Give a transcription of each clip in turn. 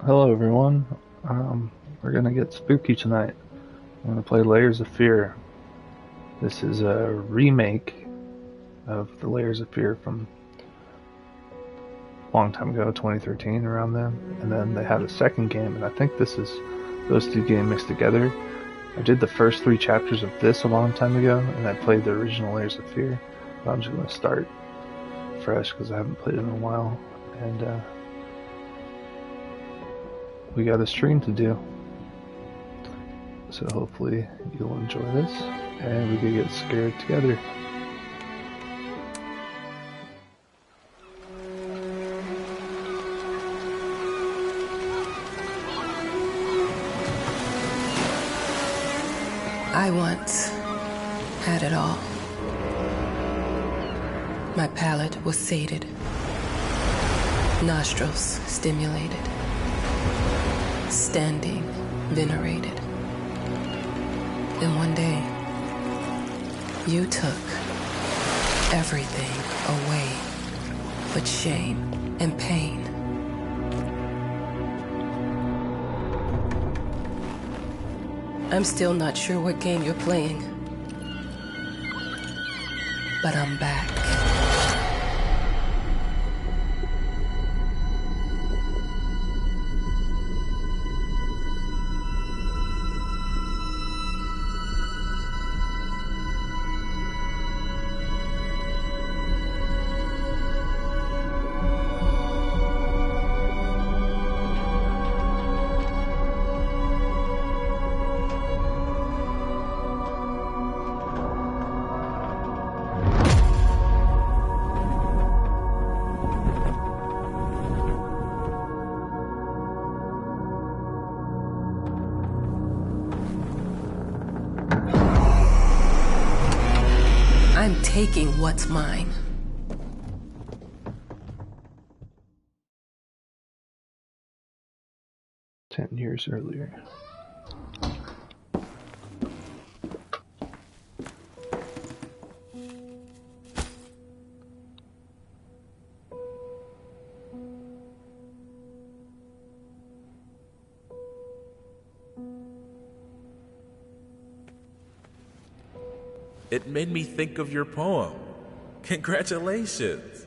Hello everyone. We're gonna get spooky tonight. I'm gonna play Layers of Fear. This is a remake of the Layers of Fear from a long time ago, 2013, around then. And then they had a second game, and I think this is those two games mixed together. I did the first three chapters of this a long time ago, and I played the original Layers of Fear. But I'm just gonna start fresh because I haven't played it in a while, and we got a stream to do. So hopefully you'll enjoy this, and we can get scared together. I once had it all. My palate was sated, nostrils stimulated, standing venerated. And one day, you took everything away but shame and pain. I'm still not sure what game you're playing, but I'm back. I'm taking what's mine. Ten years earlier. It made me think of your poem. Congratulations.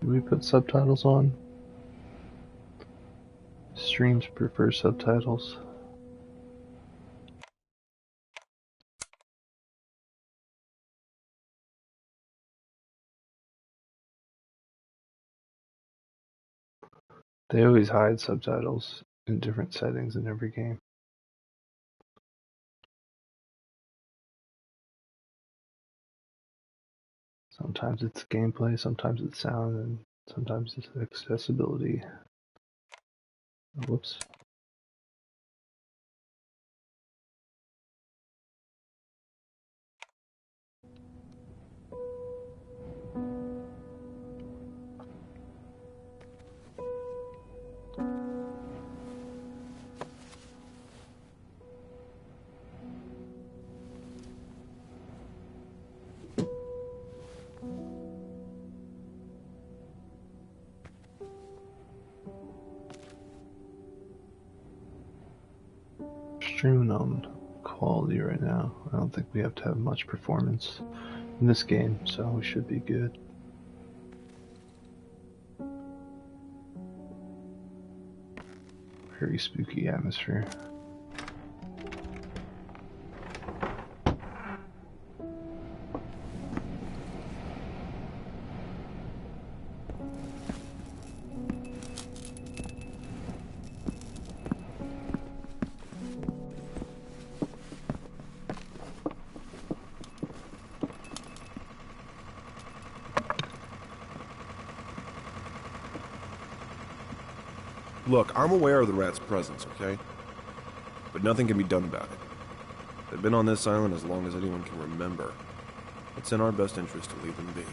Do we put subtitles on? Streams prefer subtitles. They always hide subtitles in different settings in every game. Sometimes it's gameplay, sometimes it's sound, and sometimes it's accessibility. Oh, whoops. Streaming on quality right now. I don't think we have to have much performance in this game, so we should be good. Very spooky atmosphere. Look, I'm aware of the rat's presence, okay? But nothing can be done about it. They've been on this island as long as anyone can remember. It's in our best interest to leave them be.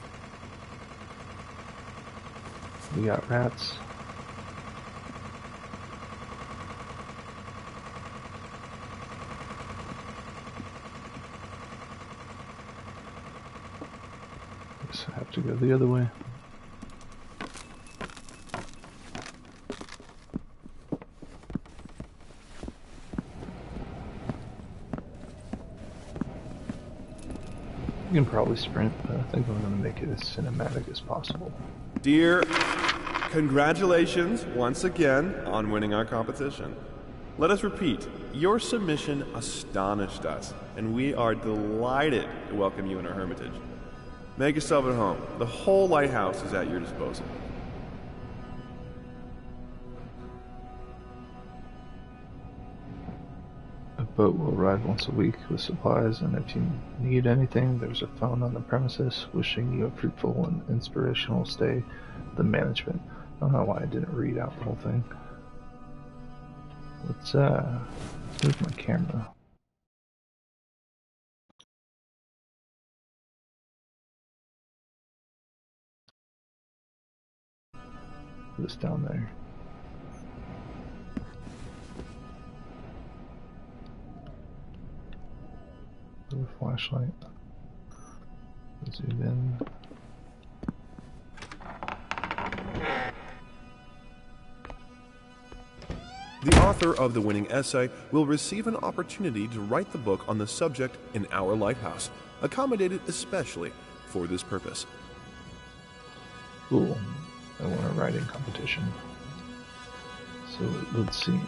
We got rats. guess I have to go the other way. You can probably sprint, but I think I'm going to make it as cinematic as possible. Dear, congratulations once again on winning our competition. Let us repeat, your submission astonished us, and we are delighted to welcome you in our hermitage. Make yourself at home. The whole lighthouse is at your disposal. A boat will arrive once a week with supplies, and if you need anything, there's a phone on the premises. Wishing you a fruitful and inspirational stay. The management. I don't know why I didn't read out the whole thing. Let's move my camera. Put this down there. With a flashlight. Zoom in. The author of the winning essay will receive an opportunity to write the book on the subject in our lighthouse, accommodated especially for this purpose. Cool. I won a writing competition. So it would seem.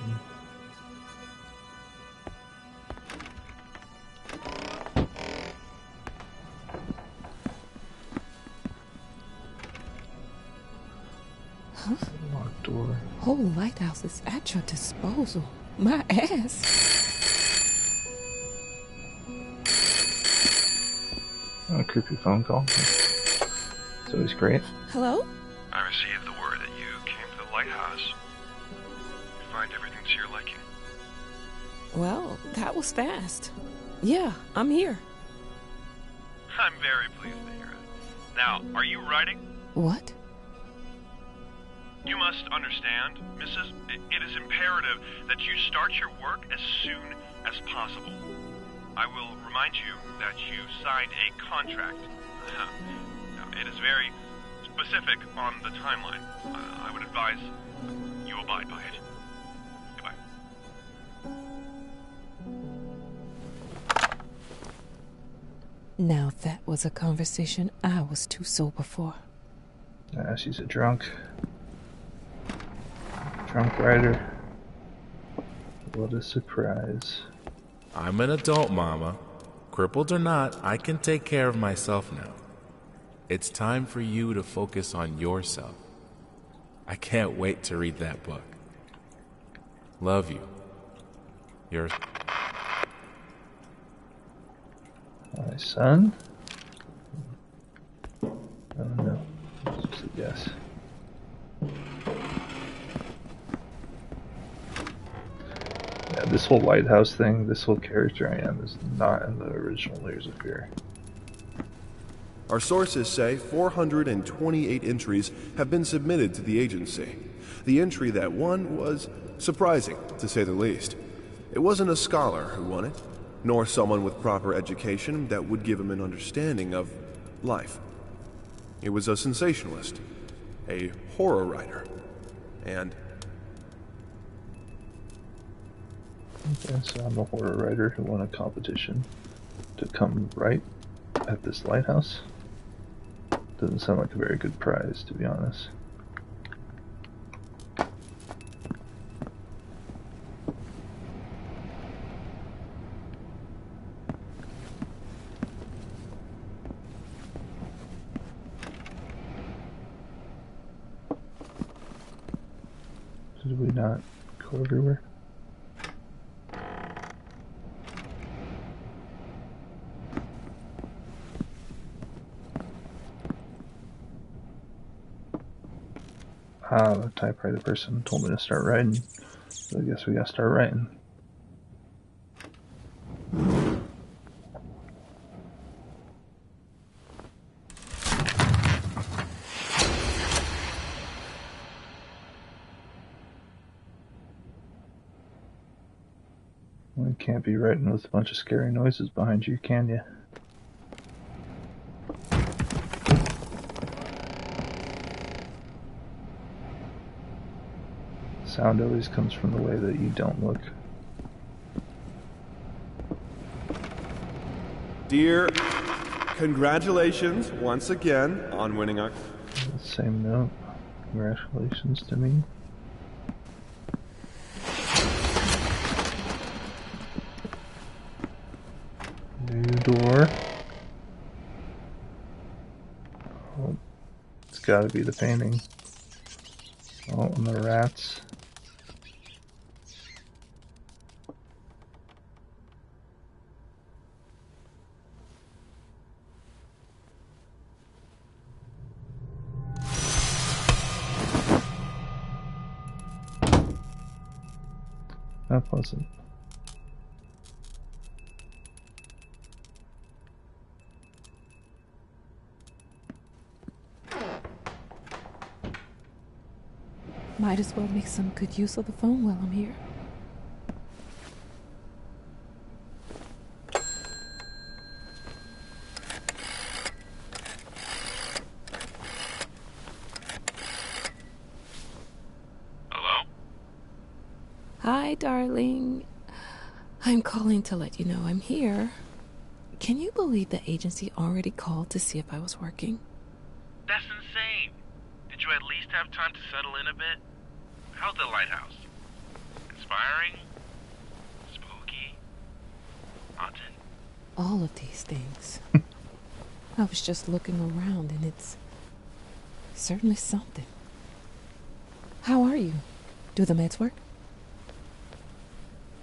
Huh? Locked door. Whole lighthouse is at your disposal. My ass. Oh, a creepy phone call. It's always great. Hello? I received the word that you came to the lighthouse. You find everything to your liking. Well, that was fast. Yeah, I'm here. I'm very pleased to hear it. Now, are you writing? What? You must understand, Mrs. It is imperative that you start your work as soon as possible. I will remind you that you signed a contract. Now, it is very specific on the timeline. I would advise you abide by it. Goodbye. Now that was a conversation I was too sober for. She's a drunk. Drunk writer. What a surprise. I'm an adult, Mama. Crippled or not, I can take care of myself now. It's time for you to focus on yourself. I can't wait to read that book. Love you. Your My son? I don't know. It's just a guess. Yeah, this whole lighthouse thing, this whole character I am, is not in the original Layers of Fear. Our sources say 428 entries have been submitted to the agency. The entry that won was surprising, to say the least. It wasn't a scholar who won it, nor someone with proper education that would give him an understanding of life. It was a sensationalist, a horror writer, and... Okay, so I'm a horror writer who won a competition to come write at this lighthouse. Doesn't sound like a very good prize, to be honest. Did we not go everywhere? The typewriter person told me to start writing, so I guess we gotta start writing. Well, you can't be writing with a bunch of scary noises behind you, can you? Sound always comes from the way that you don't look. Dear, congratulations once again on winning our... Same note. Congratulations to me. New door. Oh, it's gotta be the painting. Oh, and the rats. Not pleasant. Might as well make some good use of the phone while I'm here. Hello? Hi, darling. I'm calling to let you know I'm here. Can you believe the agency already called to see if I was working? That's insane. Did you at least have time to settle in a bit? How's the lighthouse? Inspiring? Spooky? Haunted? All of these things. I was just looking around and it's certainly something. How are you? Do the meds work?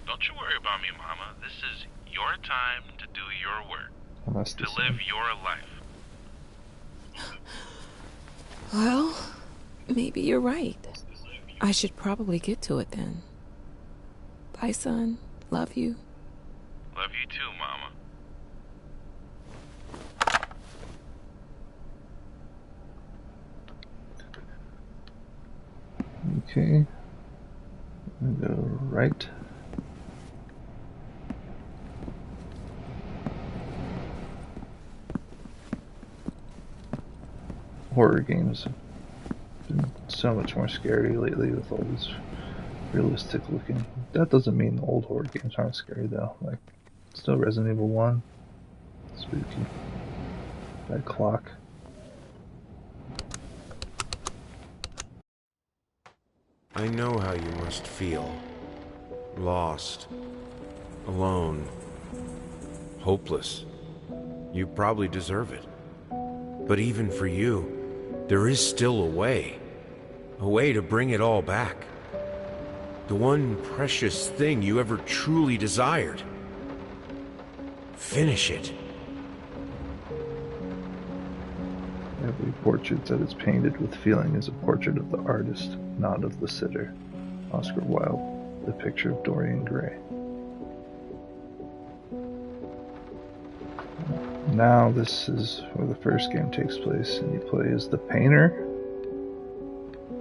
Don't you worry about me, Mama. This is your time to do your work. Unless To this live your life. Well, maybe you're right. I should probably get to it then. Bye, son. Love you. Love you too, Mama. Okay. I'm gonna go right. Horror games have been so much more scary lately with all these realistic looking. That doesn't mean the old horror games aren't scary though. Like, still Resident Evil 1. Spooky. That clock. I know how you must feel. Lost. Alone. Hopeless. You probably deserve it. But even for you, there is still a way. A way to bring it all back. The one precious thing you ever truly desired. Finish it. Every portrait that is painted with feeling is a portrait of the artist, not of the sitter. Oscar Wilde, The Picture of Dorian Gray. Now this is where the first game takes place, and you play as the painter.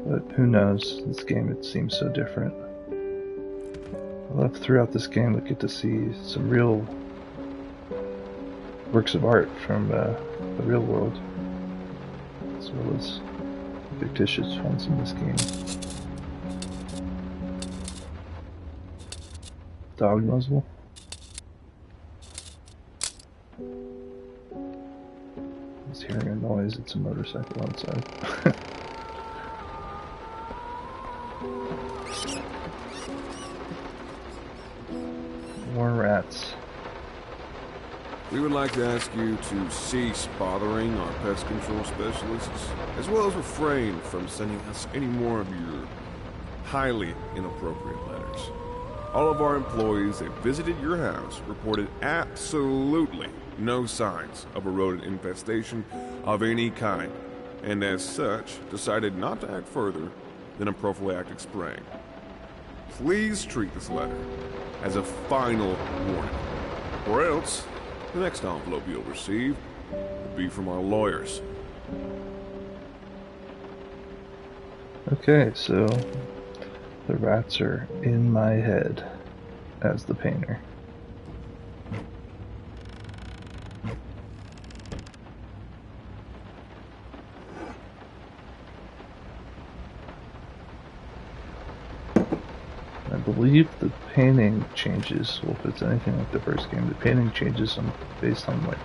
But who knows, this game it seems so different. I love throughout this game we get to see some real works of art from the real world, as well as fictitious ones in this game. Dog muzzle. Just hearing a noise, it's a motorcycle outside. More rats. We would like to ask you to cease bothering our pest control specialists, as well as refrain from sending us any more of your highly inappropriate letters. All of our employees that visited your house reported absolutely no signs of a rodent infestation of any kind, and as such, decided not to act further than a prophylactic spraying. Please treat this letter as a final warning, or else the next envelope you'll receive will be from our lawyers. Okay, so the rats are in my head as the painter. believe the painting changes. Well, if it's anything like the first game, the painting changes based on like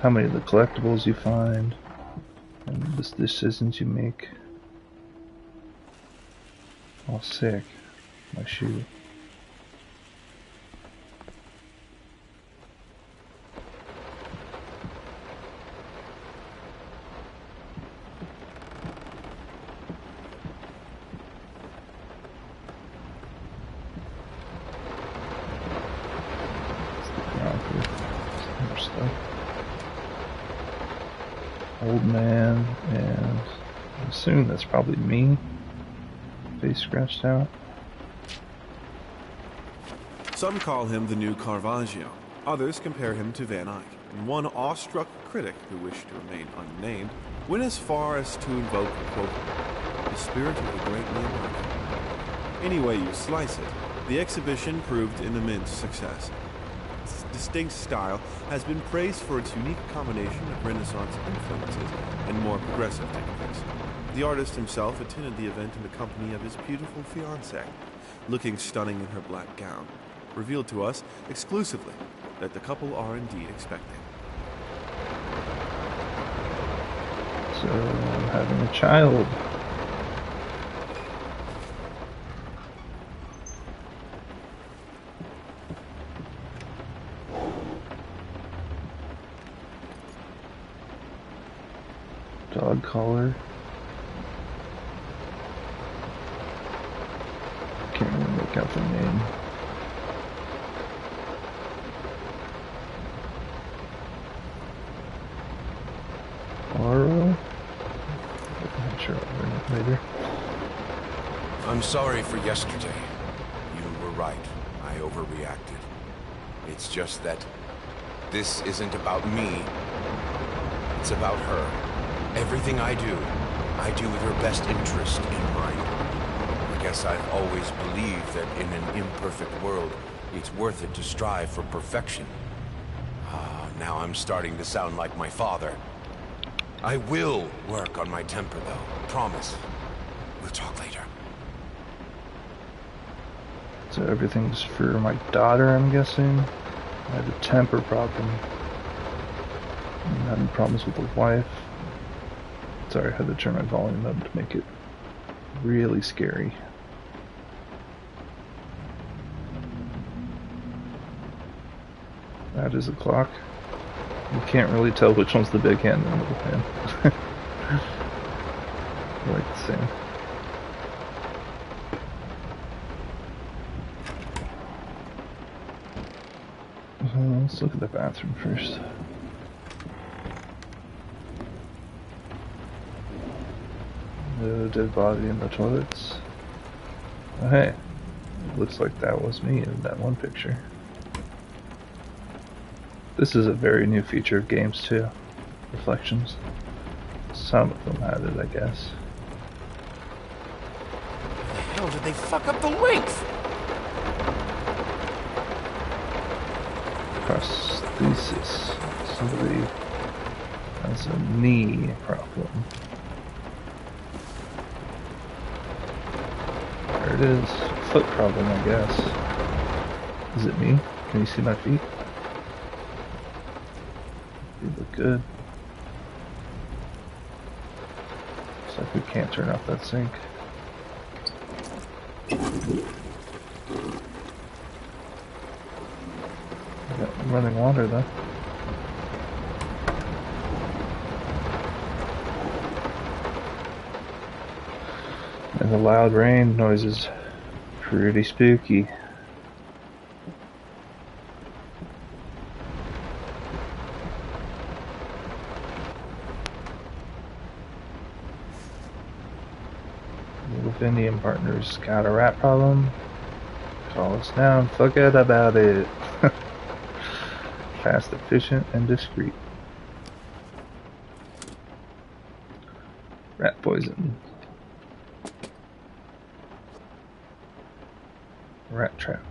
how many of the collectibles you find and the decisions you make. Oh, sick. My shoe. Old man, and I'm assuming that's probably me. Face scratched out. Some call him the new Caravaggio. Others compare him to Van Eyck. And one awestruck critic, who wished to remain unnamed, went as far as to invoke, quote, the spirit of the great Leonardo. Any way you slice it, the exhibition proved an immense success. Its distinct style has been praised for its unique combination of Renaissance influences and more progressive techniques. The artist himself attended the event in the company of his beautiful fiancée, looking stunning in her black gown, revealed to us exclusively that the couple are indeed expecting. So, I'm having a child. Dog collar. Can't really make out the name. Oro? I'm sure I'll learn it later. I'm sorry for yesterday. You were right. I overreacted. It's just that this isn't about me. It's about her. Everything I do with her best interest in mind. I guess I've always believed that in an imperfect world, it's worth it to strive for perfection. Now I'm starting to sound like my father. I will work on my temper, though. Promise. We'll talk later. So everything's for my daughter, I'm guessing. I have a temper problem. I'm having problems with the wife. Sorry, I had to turn my volume up to make it really scary. That is a clock. You can't really tell which one's the big hand and the little hand. They're like the same. Let's look at the bathroom first. No dead body in the toilets. Oh, hey, looks like that was me in that one picture. This is a very new feature of games too. Reflections. Some of them had it, I guess. How the hell did they fuck up the length? Prosthesis. Somebody has a knee problem. There it is. Foot problem, I guess. Is it me? Can you see my feet? They look good. Looks like we can't turn off that sink. I got running water though. And the loud rain noise is pretty spooky. If Indian partners got a rat problem, call us down, forget about it. Fast, efficient, and discreet. Rat poison. Rat trap.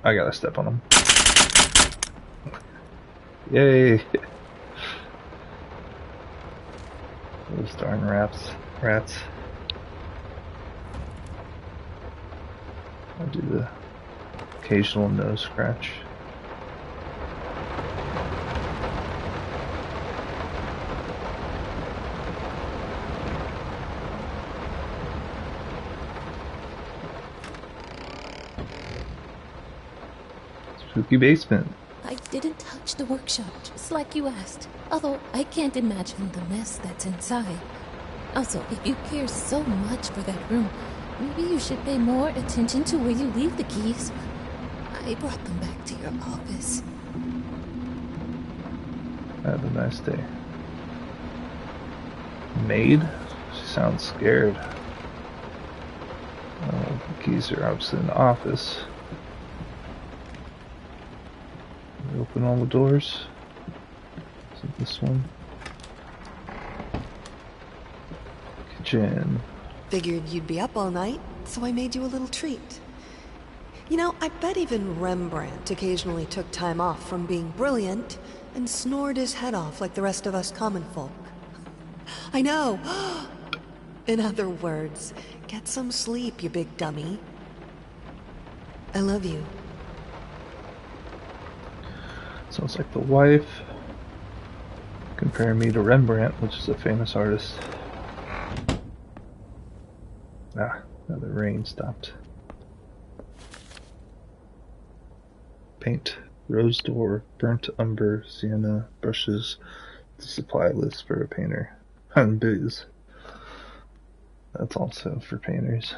I gotta step on them. Yay! Those darn rats. I do the occasional nose scratch. Spooky basement. I didn't touch the workshop, just like you asked. Although I can't imagine the mess that's inside. Also, if you care so much for that room, maybe you should pay more attention to where you leave the keys. I brought them back to your office. Have a nice day. Maid? She sounds scared. The keys are obviously in the office. We open all the doors. Is it this one? Kitchen. Figured you'd be up all night, so I made you a little treat. You know, I bet even Rembrandt occasionally took time off from being brilliant and snored his head off like the rest of us common folk. I know! In other words, get some sleep, you big dummy. I love you. Sounds like the wife. Compare me to Rembrandt, which is a famous artist. Ah, now the rain stopped. Paint, rose door, burnt umber, sienna, brushes, the supply list for a painter. And booze. That's also for painters.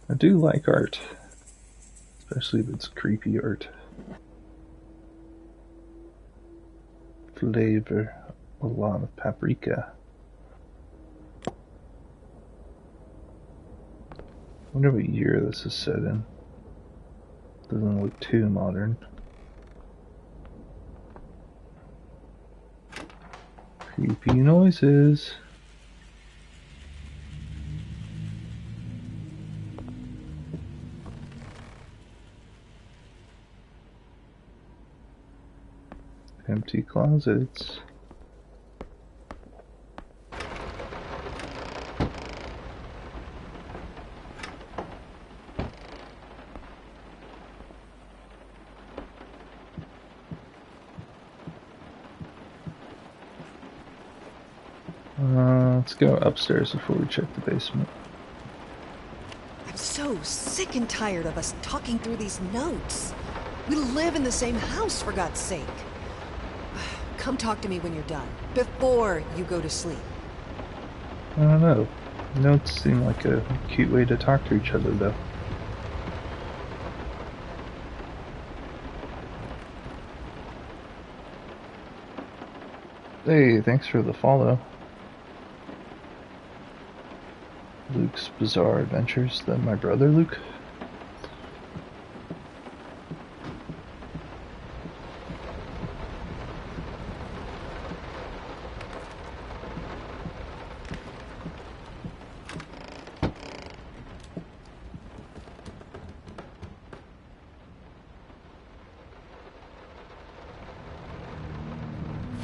I do like art, especially if it's creepy art. Flavor, a lot of paprika. Wonder what year this is set in. Doesn't look too modern. Creepy noises. Empty closets. Let's go upstairs before we check the basement. I'm so sick and tired of us talking through these notes. We live in the same house, for God's sake. Come talk to me when you're done, before you go to sleep. I don't know. Notes seem like a cute way to talk to each other, though. Hey, thanks for the follow. Luke's Bizarre Adventures. That my brother, Luke?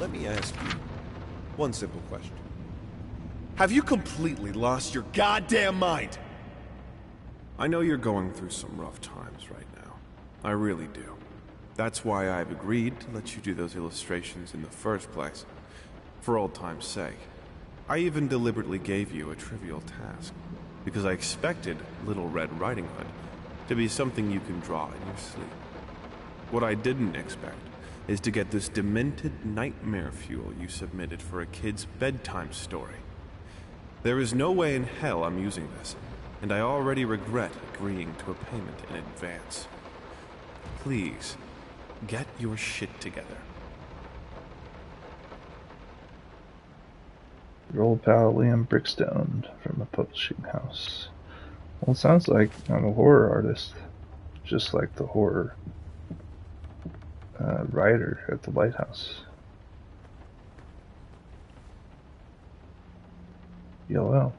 Let me ask you one simple question. Have you completely lost your goddamn mind? I know you're going through some rough times right now. I really do. That's why I've agreed to let you do those illustrations in the first place. For old time's sake. I even deliberately gave you a trivial task, because I expected Little Red Riding Hood to be something you can draw in your sleep. What I didn't expect is to get this demented nightmare fuel you submitted for a kid's bedtime story. There is no way in hell I'm using this, and I already regret agreeing to a payment in advance. Please, get your shit together. Your old pal Liam Brickstone from a publishing house. Well, it sounds like I'm a horror artist, just like the horror writer at the lighthouse. YOLO.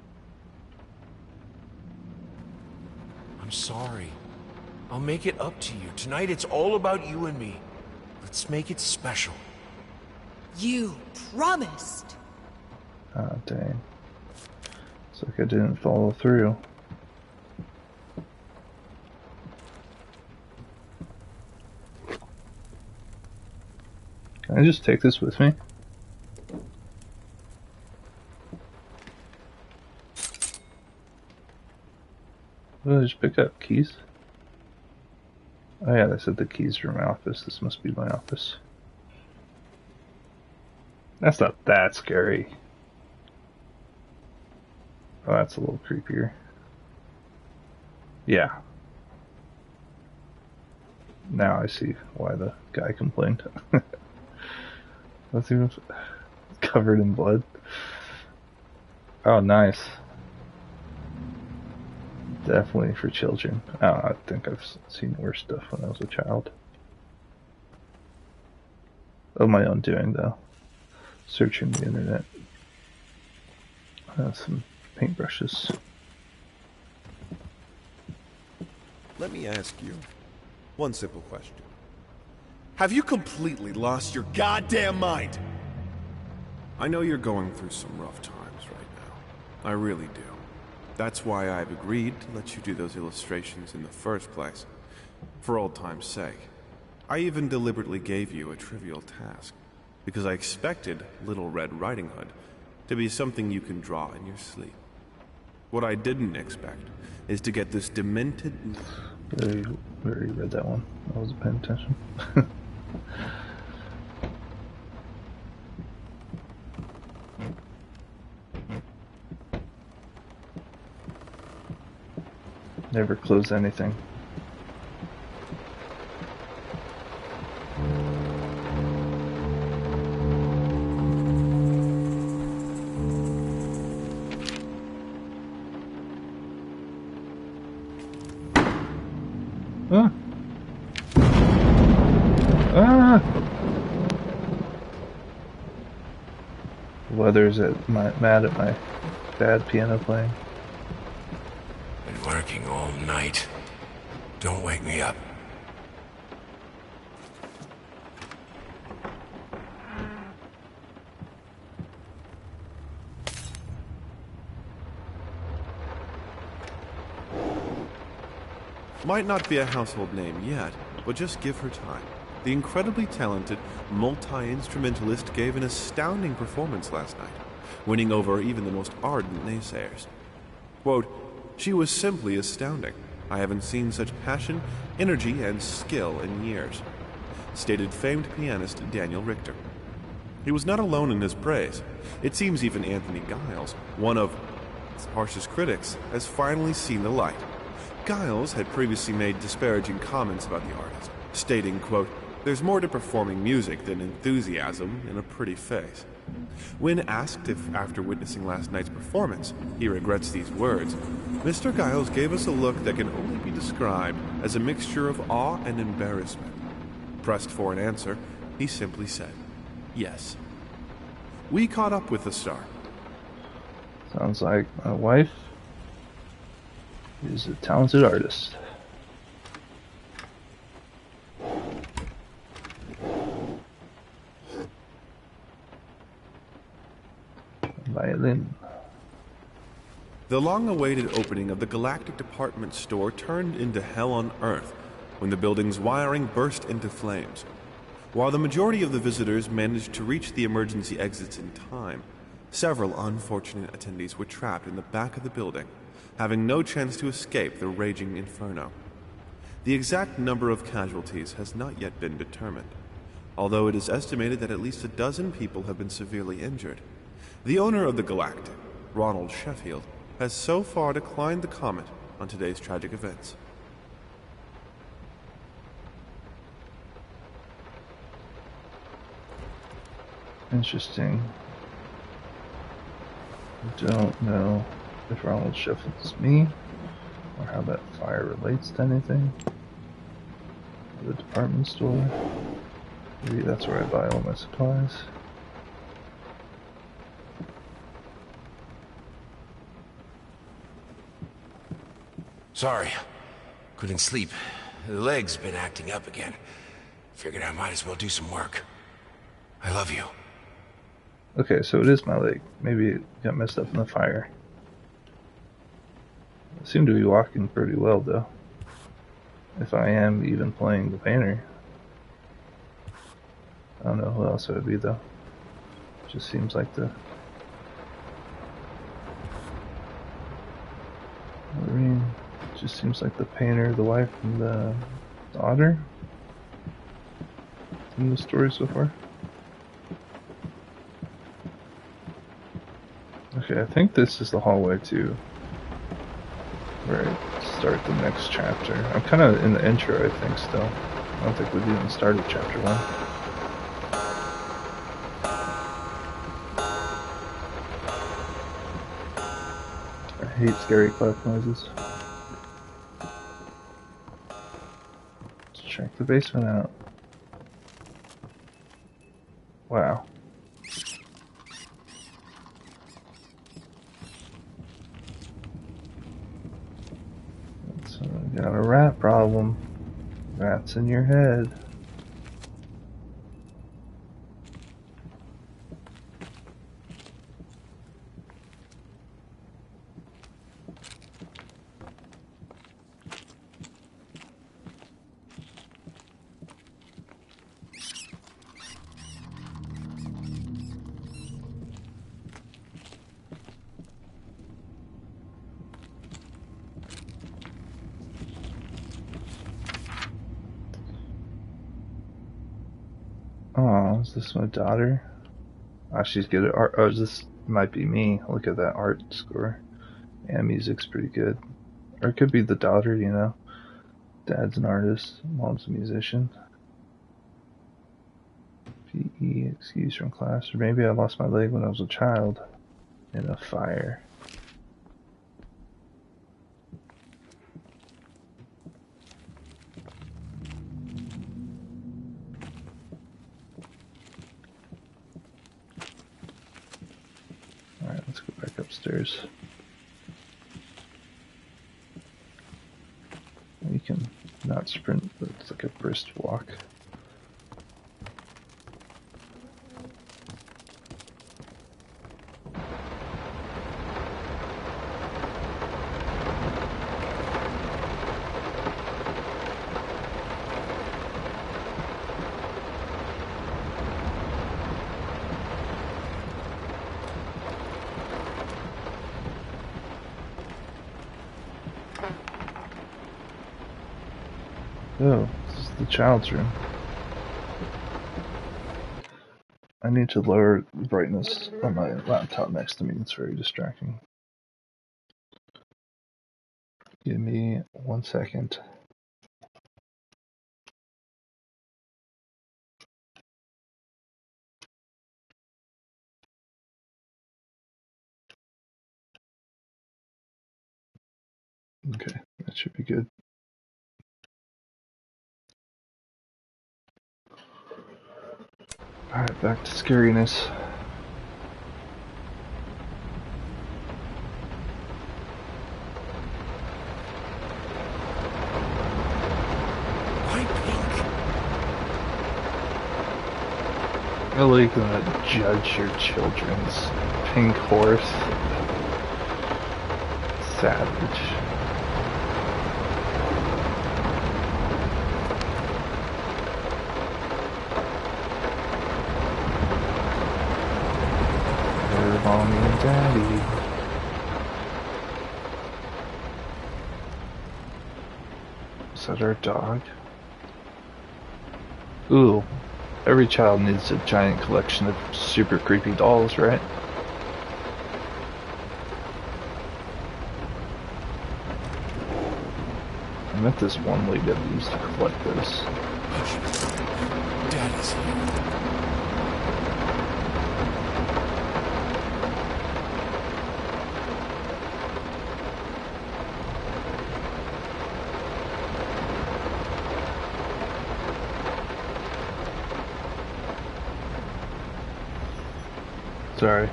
I'm sorry. I'll make it up to you. Tonight it's all about you and me. Let's make it special. You promised. Ah, dang. It's like I didn't follow through. Can I just take this with me? What did I just pick up? Keys? Oh yeah, they said the keys from my office. This must be my office. That's not that scary. Oh, that's a little creepier. Yeah. Now I see why the guy complained. That's even covered in blood. Oh, nice. Definitely for children. Oh, I think I've seen worse stuff when I was a child. Of my own doing, though. Searching the internet. Some paintbrushes. Let me ask you one simple question. Have you completely lost your goddamn mind? I know you're going through some rough times right now. I really do. That's why I've agreed to let you do those illustrations in the first place. For old time's sake. I even deliberately gave you a trivial task, because I expected Little Red Riding Hood to be something you can draw in your sleep. What I didn't expect is to get this demented... I already read that one. I wasn't paying attention. Never close anything. Ah! Ah! The weather's mad at my bad piano playing. Been working all night. Don't wake me up. Might not be a household name yet, but just give her time. The incredibly talented multi-instrumentalist gave an astounding performance last night, winning over even the most ardent naysayers. Quote, "She was simply astounding. I haven't seen such passion, energy, and skill in years," stated famed pianist Daniel Richter. He was not alone in his praise. It seems even Anthony Giles, one of its harshest critics, has finally seen the light. Giles had previously made disparaging comments about the artist, stating, quote, "There's more to performing music than enthusiasm in a pretty face." When asked if, after witnessing last night's performance, he regrets these words, Mr. Giles gave us a look that can only be described as a mixture of awe and embarrassment. Pressed for an answer, he simply said, "Yes." We caught up with the star. Sounds like my wife is a talented artist. Violin. The long-awaited opening of the Galactic Department Store turned into hell on Earth when the building's wiring burst into flames. While the majority of the visitors managed to reach the emergency exits in time, several unfortunate attendees were trapped in the back of the building, having no chance to escape the raging inferno. The exact number of casualties has not yet been determined, although it is estimated that at least a dozen people have been severely injured. The owner of the Galactic, Ronald Sheffield, has so far declined to comment on today's tragic events. Interesting. I don't know if Ronald Sheffield is me, or how that fire relates to anything. The department store. Maybe that's where I buy all my supplies. Sorry. Couldn't sleep. The leg's been acting up again. Figured I might as well do some work. I love you. Okay, so it is my leg. Maybe it got messed up in the fire. I seem to be walking pretty well, though. If I am even playing the painter. I don't know who else it would be, though. Just seems like the... I mean, just seems like the painter, the wife, and the daughter in the story so far. Okay, I think this is the hallway to where I start the next chapter. I'm kind of in the intro, I think, still. I don't think we've even started chapter 1. I hate scary clap noises. Let's check the basement out. Wow. So we got a rat problem. Rats in your head. Oh, is this my daughter? Oh, she's good at art. Oh, this might be me. Look at that art score. And music's pretty good. Or it could be the daughter, you know. Dad's an artist, mom's a musician. PE, excuse from class. Or maybe I lost my leg when I was a child. In a fire. Alright, let's go back upstairs. You can not sprint, but it's like a brisk walk. Oh, this is the child's room. I need to lower the brightness on my laptop next to me. It's very distracting. Give me 1 second. Okay, that should be good. Alright, back to scariness. I like gonna judge your children's pink horse. Savage. Their mommy and daddy. Is that our dog? Ooh. Every child needs a giant collection of super creepy dolls, right? I met this one lady that used to collect those. Daddy's here. Sorry,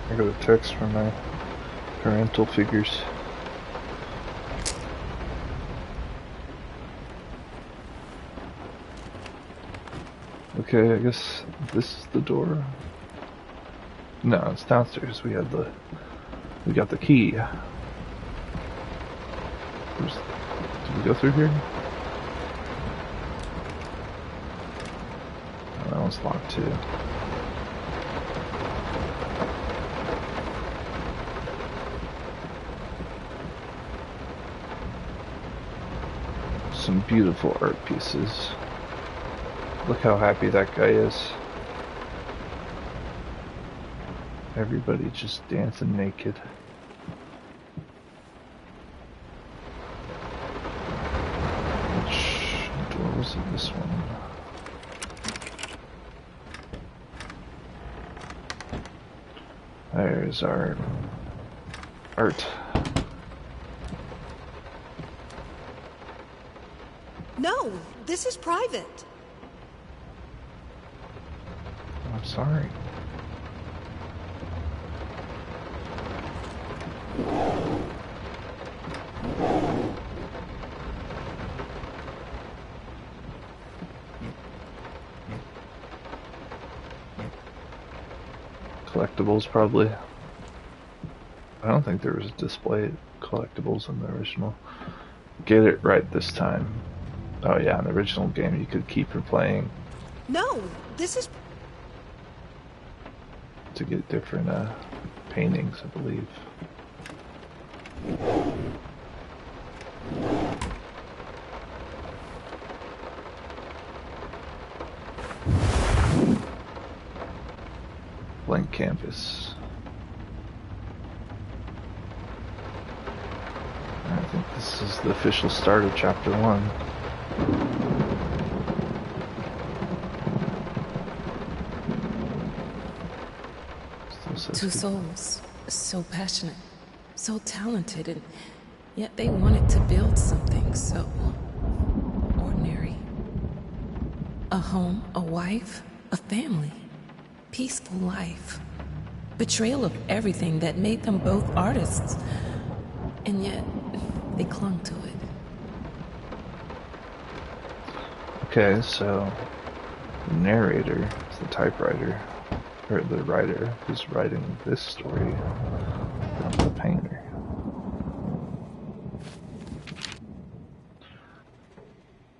I got a text from my parental figures. Okay, I guess this is the door. No, it's downstairs. We got the key. Did we go through here? Oh, that one's locked too. Some beautiful art pieces. Look how happy that guy is. Everybody just dancing naked. Which door was it? This one. There's our art. No, this is private. I'm sorry. Collectibles, probably. I don't think there was a display of collectibles in the original. Get it right this time. Oh yeah, in the original game you could keep replaying. No, this is... To get different paintings, I believe. Blank canvas. I think this is the official start of chapter 1. Two souls, so passionate, so talented, and yet they wanted to build something so ordinary. A home, a wife, a family, peaceful life. Betrayal of everything that made them both artists, and yet they clung to it. Okay, so the narrator is the typewriter. Or the writer who's writing this story, not the painter.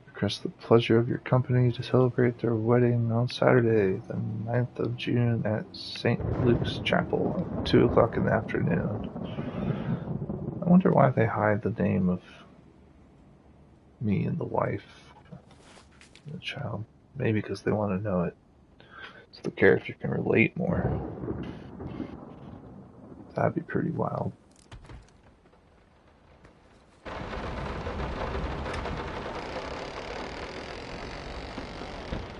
Request the pleasure of your company to celebrate their wedding on Saturday, the 9th of June at St. Luke's Chapel at 2 o'clock in the afternoon. I wonder why they hide the name of me and the wife and the child. Maybe because they want to know it. So the character can relate more. That'd be pretty wild.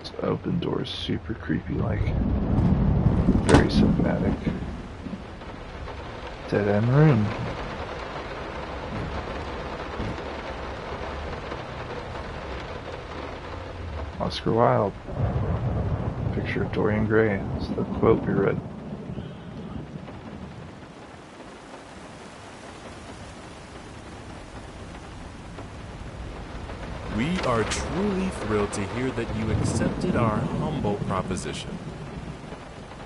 This open door is super creepy, like very cinematic. Dead end room. Oscar Wilde. Picture of Dorian Gray. That's the quote we read. We are truly thrilled to hear that you accepted our humble proposition.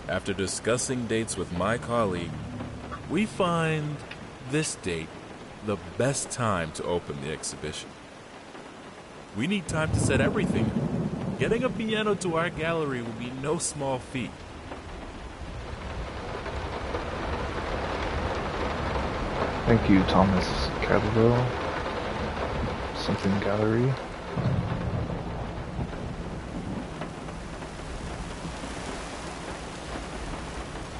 After discussing dates with my colleague, we find this date the best time to open the exhibition. We need time to set everything. Getting a piano to our gallery will be no small feat. Thank you, Thomas Cadwell. Something gallery.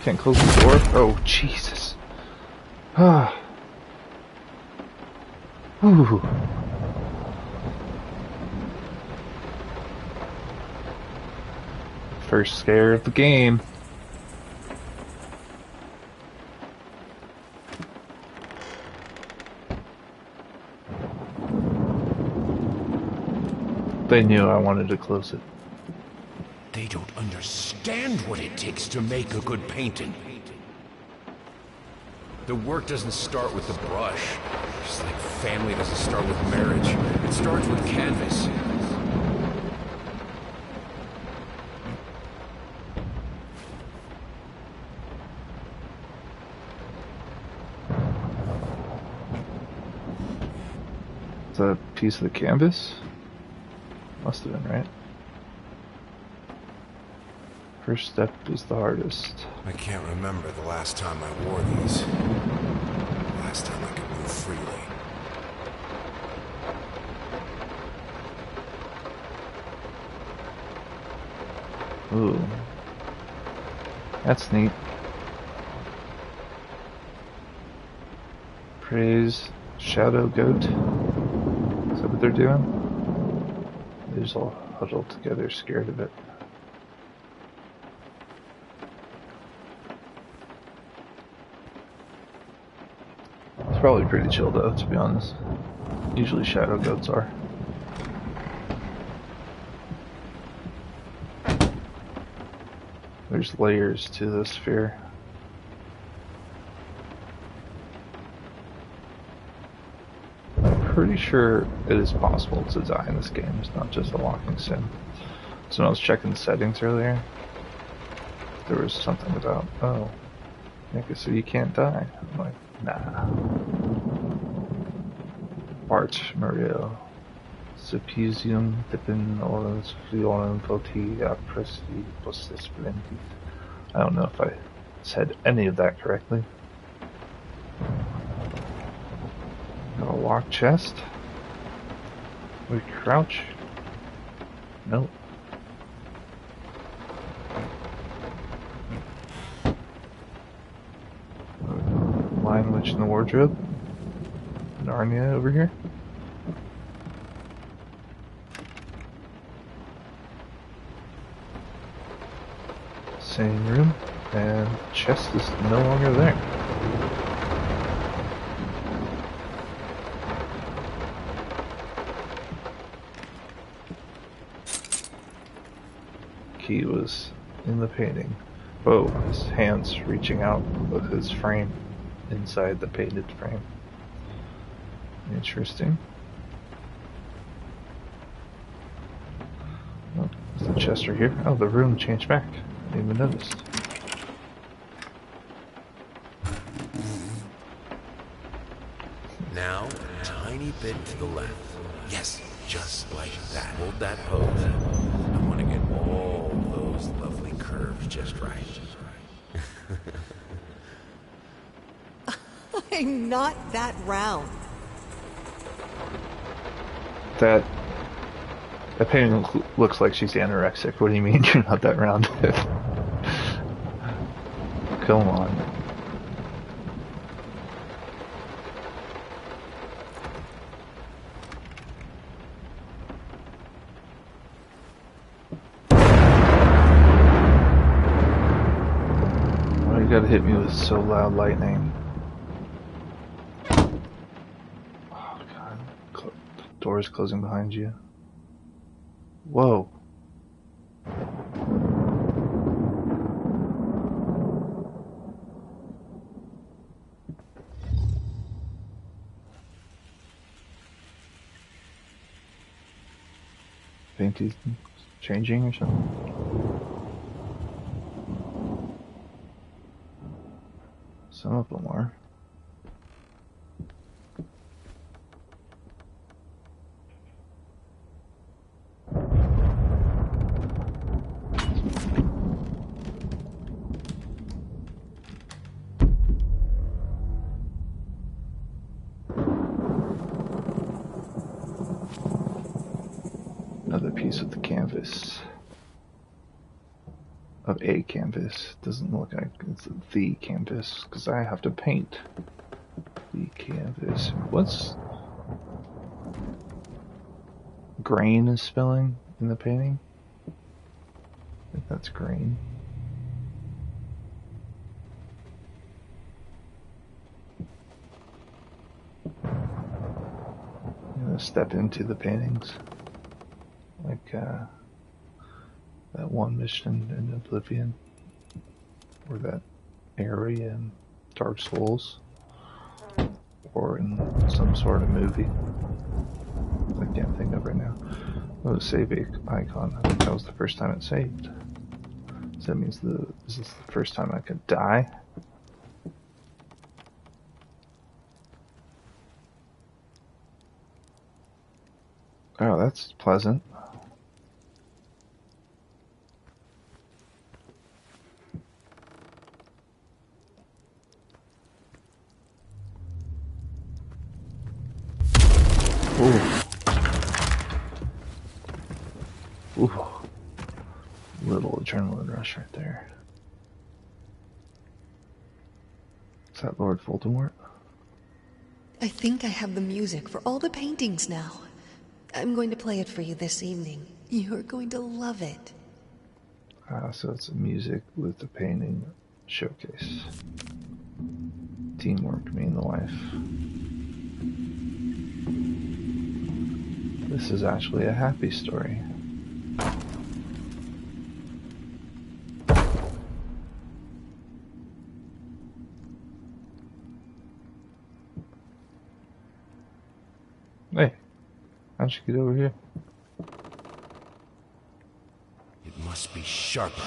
Can't close the door? Oh, Jesus. Ah. Ooh. First scare of the game. They knew I wanted to close it. They don't understand what it takes to make a good painting. The work doesn't start with the brush. Just like family doesn't start with marriage. It starts with canvas. It's a piece of the canvas? Must have been, right? First step is the hardest. I can't remember the last time I wore these. The last time I could move freely. Ooh. That's neat. Praise Shadow Goat. Is that what they're doing? They're just all huddled together, scared of it. It's probably pretty chill though, to be honest. Usually Shadow Goats are. There's layers to this sphere. I'm pretty sure it is possible to die in this game. It's not just a locking sim. So when I was checking the settings earlier, there was something about, oh, make it so you can't die. I'm like, nah. Art Mario. Supposium depend os violem voti apresi postes splendid. I don't know if I said any of that correctly. Got a locked chest. We crouch. Nope. Lion Witch in the wardrobe. Narnia over here. Same room, and the chest is no longer there. Key was in the painting. Oh, his hands reaching out of his frame inside the painted frame. Interesting. Oh, there's the chest right here. Oh, the room changed back. Didn't even notice. Now, a tiny bit to the left. Yes, just like that. Hold that pose. I want to get all those lovely curves just right. I'm not that round. That painting looks like she's anorexic. What do you mean you're not that rounded? Come on. Why you gotta hit me with so loud lightning? Oh god. Doors closing behind you. Whoa. Painting's changing or something? Some of them are. Another piece of the canvas. Of a canvas. Doesn't look like it's the canvas, because I have to paint the canvas. What's grain is spelling in the painting? I think that's grain. I'm gonna step into the paintings. Like that one mission in Oblivion, or that area in Dark Souls, or in some sort of movie. I can't think of right now. Oh, save icon. I think that was the first time it saved. So that means is this the first time I could die? Oh, that's pleasant. Ooh. Ooh. Little adrenaline rush right there. Is that Lord Voldemort? I think I have the music for all the paintings now. I'm going to play it for you this evening. You're going to love it. So it's a music with the painting showcase. Teamwork, me and the wife. This is actually a happy story. Hey, how'd you get over here? It must be sharper.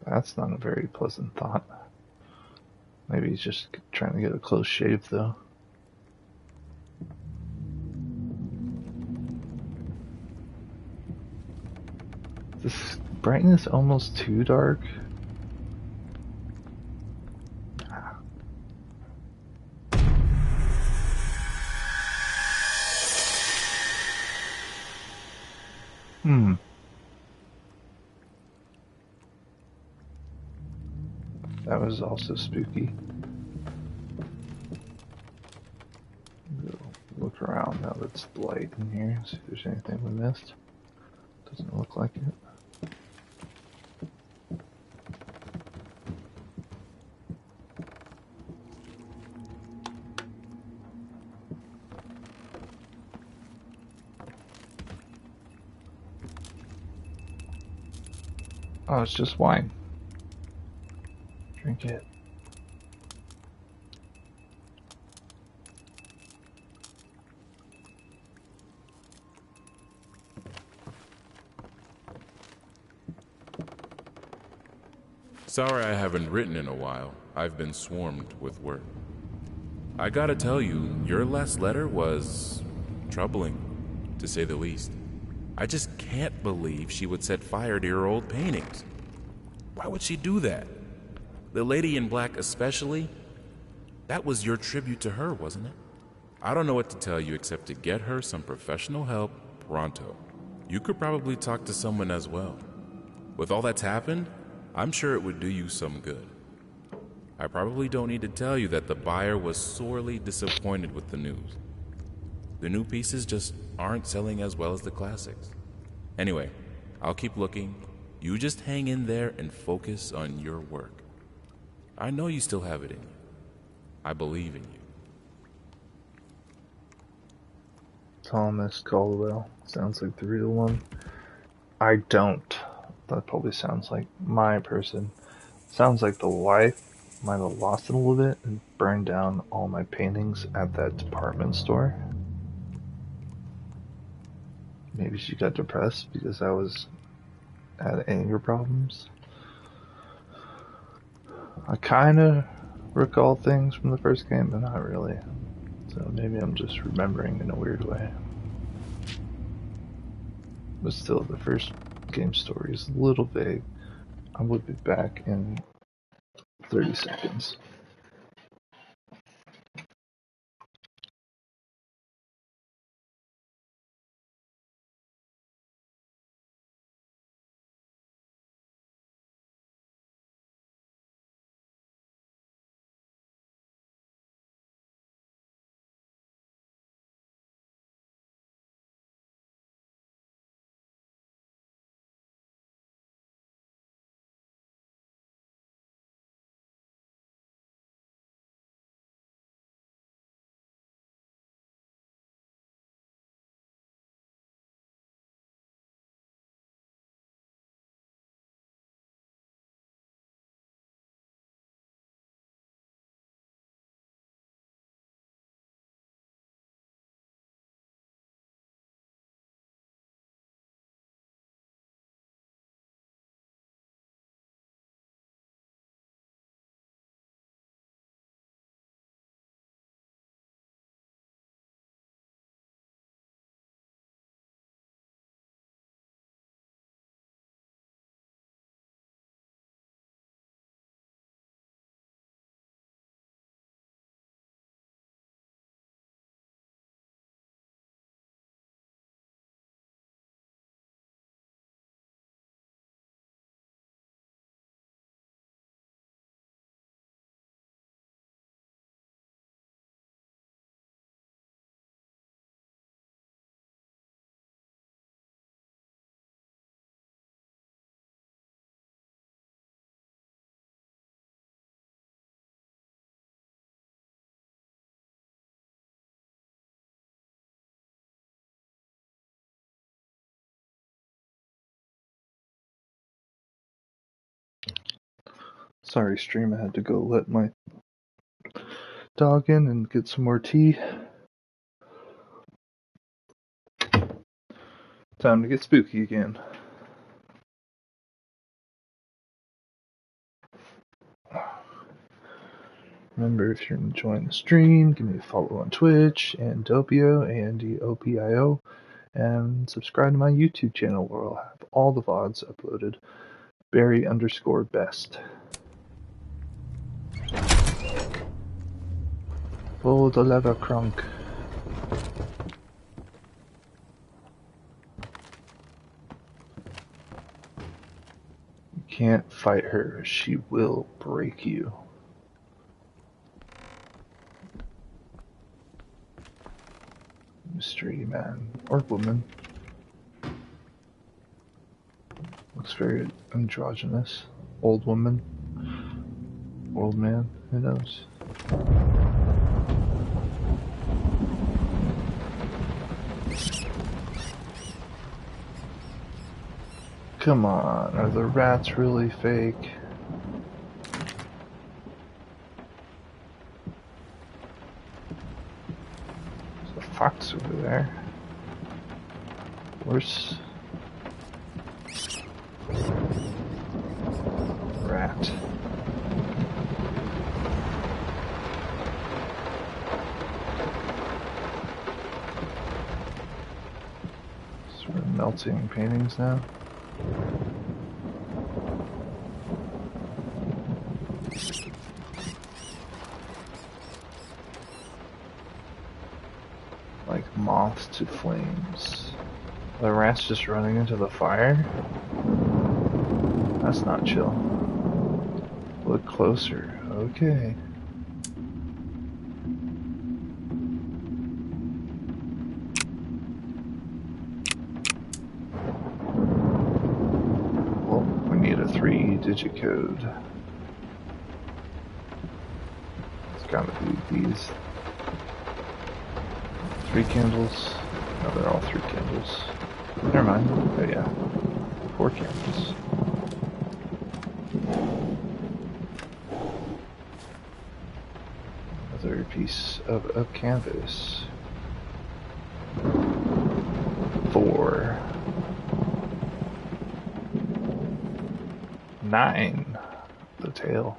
That's not a very pleasant thought. Maybe he's just trying to get a close shave, though. Is this brightness almost too dark? That was also spooky. Look around now that it's light in here, see if there's anything we missed. Doesn't look like it. Oh, it's just wine. Drink it. Sorry I haven't written in a while. I've been swarmed with work. I gotta tell you, your last letter was troubling, to say the least. I just can't believe she would set fire to your old paintings. Why would she do that? The lady in black especially? That was your tribute to her, wasn't it? I don't know what to tell you except to get her some professional help pronto. You could probably talk to someone as well. With all that's happened, I'm sure it would do you some good. I probably don't need to tell you that the buyer was sorely disappointed with the news. The new pieces just aren't selling as well as the classics. Anyway, I'll keep looking. You just hang in there and focus on your work. I know you still have it in you. I believe in you. Thomas Caldwell. Sounds like the real one. I don't. That probably sounds like my person. Sounds like the wife might have lost it a little bit and burned down all my paintings at that department store. Maybe she got depressed because I had anger problems. I kind of recall things from the first game, but not really. So maybe I'm just remembering in a weird way. But still, the first game story is a little vague. I will be back in 30 seconds. Sorry, stream. I had to go let my dog in and get some more tea. Time to get spooky again. Remember, if you're enjoying the stream, give me a follow on Twitch, and Dopio, ANDOPIO, and subscribe to my YouTube channel where I'll have all the VODs uploaded. Barry_best. Pull the lever, Crunk. You can't fight her. She will break you. Mystery man or woman. Looks very androgynous. Old woman. Old man. Who knows? Come on, are the rats really fake? There's a fox over there. Worse. Rat. Sort of melting paintings now. Like moths to flames. The rat's just running into the fire? That's not chill. Look closer. Okay. Well, we need a 3-digit code. It's gotta be these. 3 candles. No, they're all 3 candles. Never mind. Oh yeah. 4 candles. Another piece of canvas. 4. 9. The tail.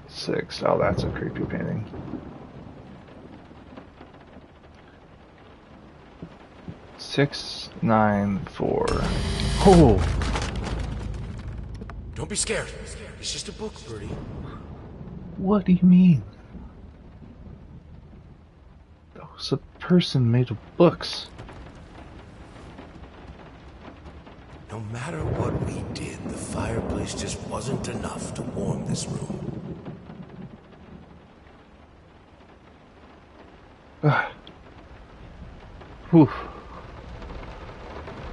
6. Oh, that's a creepy painting. 6, 9, 4. Oh! Don't be scared. It's just a book, Birdie. What do you mean? That was a person made of books. No matter what we did, the fireplace just wasn't enough to warm this room. Whew.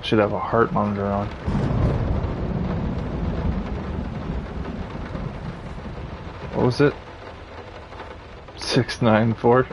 Should have a heart monitor on. What was it? 694.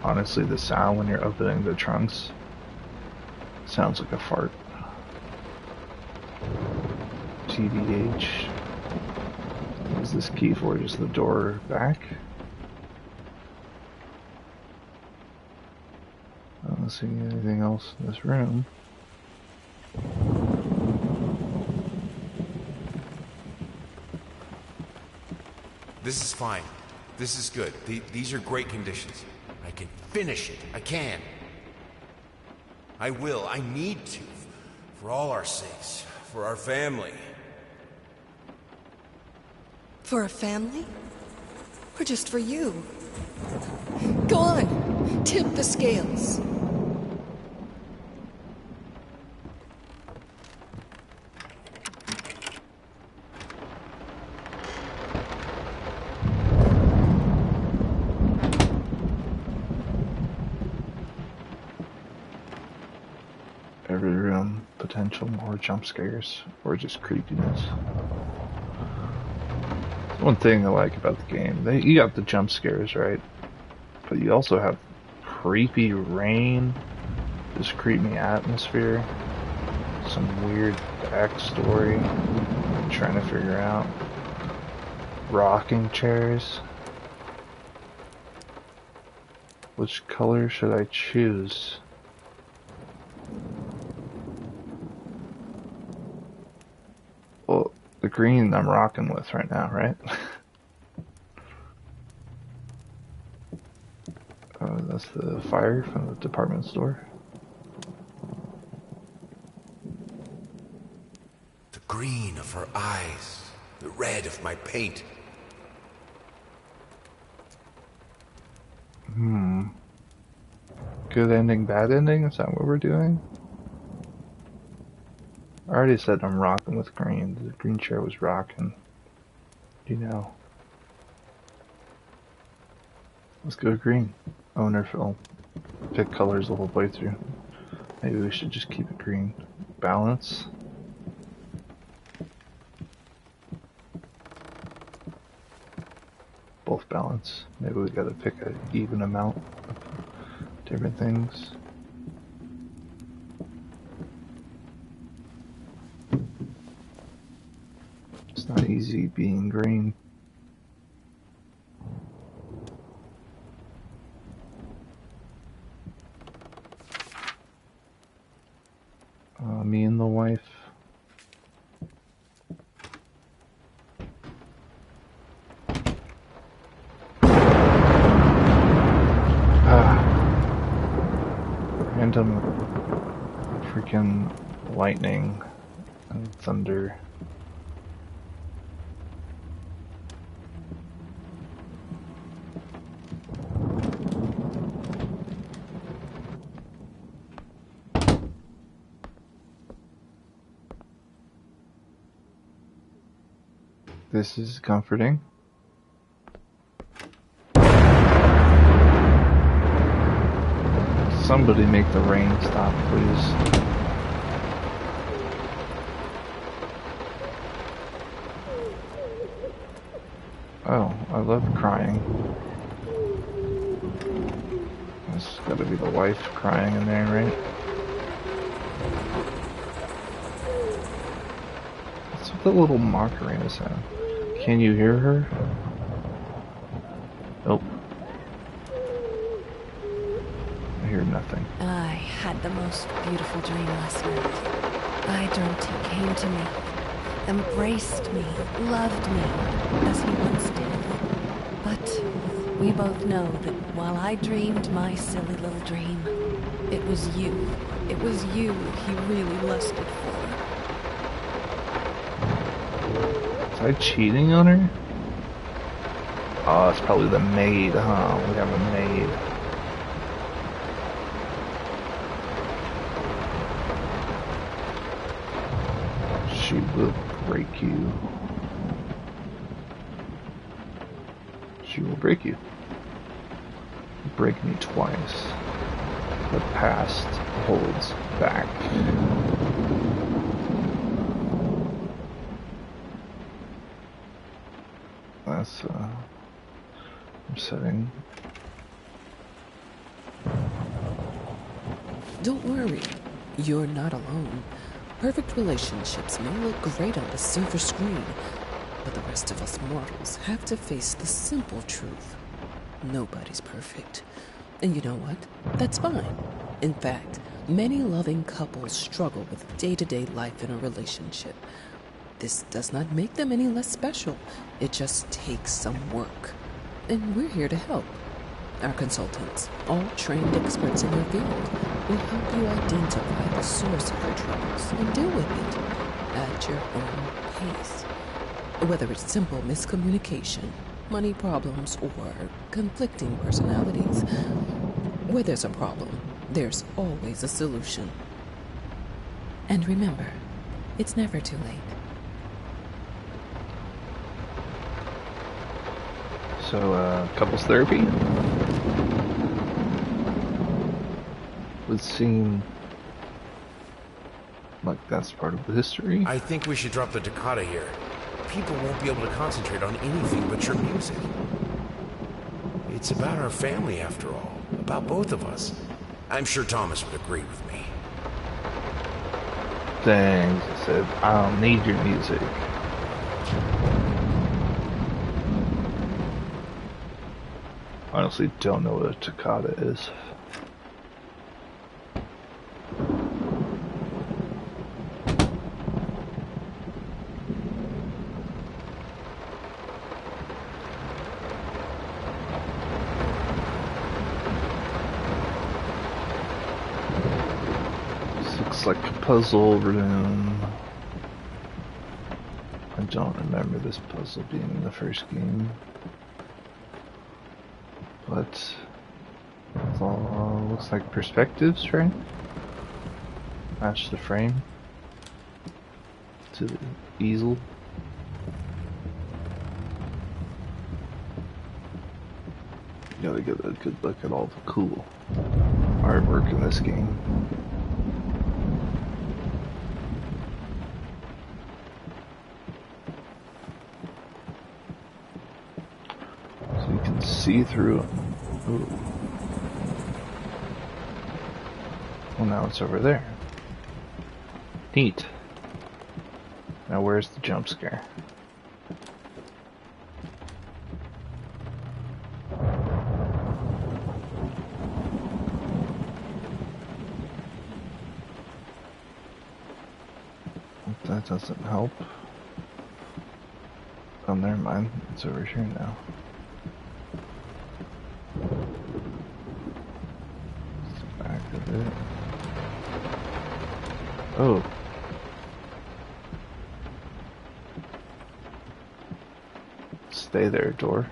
Honestly, the sound when you're opening the trunks sounds like a fart. TBH. What is this key for? Just the door back? I don't see anything else in this room. This is fine. This is good. These are great conditions. I can finish it. I can. I will. I need to. For all our sakes. For our family. For a family? Or just for you? Go on. Tip the scales. potential more jump scares or just creepiness. One thing I like about the game, you got the jump scares, right? But you also have creepy rain, this creepy atmosphere, some weird backstory I'm trying to figure out. Rocking chairs. Which color should I choose? Well, the green I'm rocking with right now, right? That's the fire from the department store. The green of her eyes, the red of my paint. Good ending, bad ending? Is that what we're doing? I already said I'm rocking with green. The green chair was rocking. You know. Let's go green. Owner film. Pick colors the whole way through. Maybe we should just keep it green. Balance. Both balance. Maybe we gotta pick an even amount of different things. It's not easy being green. Me and the wife. Random freaking lightning and thunder. This is comforting. Somebody make the rain stop, please. Oh, I love crying. This has gotta be the wife crying in there, right? What's with the little Macarena sound? Can you hear her? Nope. I hear nothing. I had the most beautiful dream last night. I dreamt he came to me, embraced me, loved me, as he once did. But we both know that while I dreamed my silly little dream, it was you. It was you he really lusted for. Was I cheating on her? Oh, it's probably the maid, huh? We have a maid. She will break you. She will break you. Break me twice. The past holds back. That's upsetting. Don't worry, you're not alone. Perfect relationships may look great on the silver screen, but the rest of us mortals have to face the simple truth. Nobody's perfect. And you know what? That's fine. In fact, many loving couples struggle with day-to-day life in a relationship. This does not make them any less special. It just takes some work. And we're here to help. Our consultants, all trained experts in their field, will help you identify the source of your troubles and deal with it at your own pace. Whether it's simple miscommunication, money problems, or conflicting personalities, where there's a problem, there's always a solution. And remember, it's never too late. So, couples therapy would seem Like that's part of the history. I think we should drop the toccata here. People won't be able to concentrate on anything but your music. It's about our family, after all. About both of us. I'm sure Thomas would agree with me. Thanks, I said, I don't need your music. Honestly, don't know what a toccata is. Looks like a puzzle room. I don't remember this puzzle being in the first game. But it all looks like perspectives, right? Match the frame to the easel. You gotta get a good look at all the cool artwork in this game. So you can see through them. Ooh. Well, now it's over there. Neat. Now where's the jump scare? That doesn't help. Oh, never mind. It's over here now. Back of it. Oh. Stay there, door.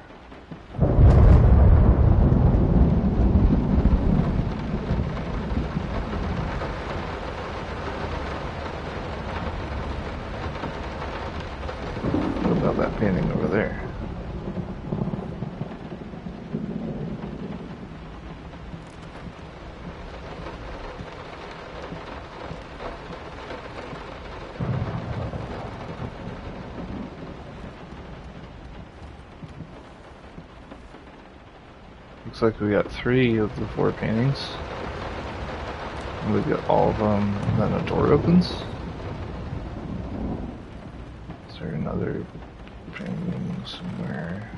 What about that painting over there? Looks like we got 3 of the 4 paintings. And we get all of them, and then a door opens. Is there another painting somewhere?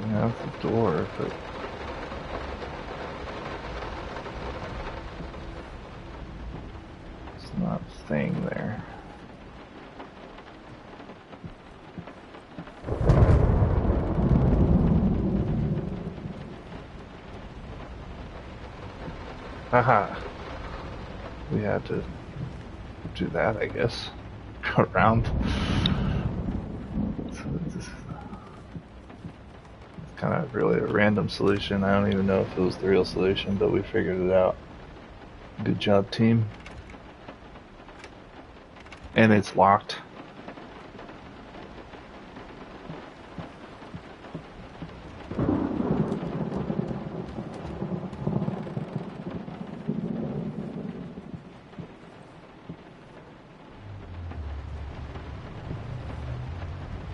We have the door, but not staying there. Haha. We had to do that, I guess. Go around. So this is kind of really a random solution. I don't even know if it was the real solution, but we figured it out. Good job, team. And it's locked.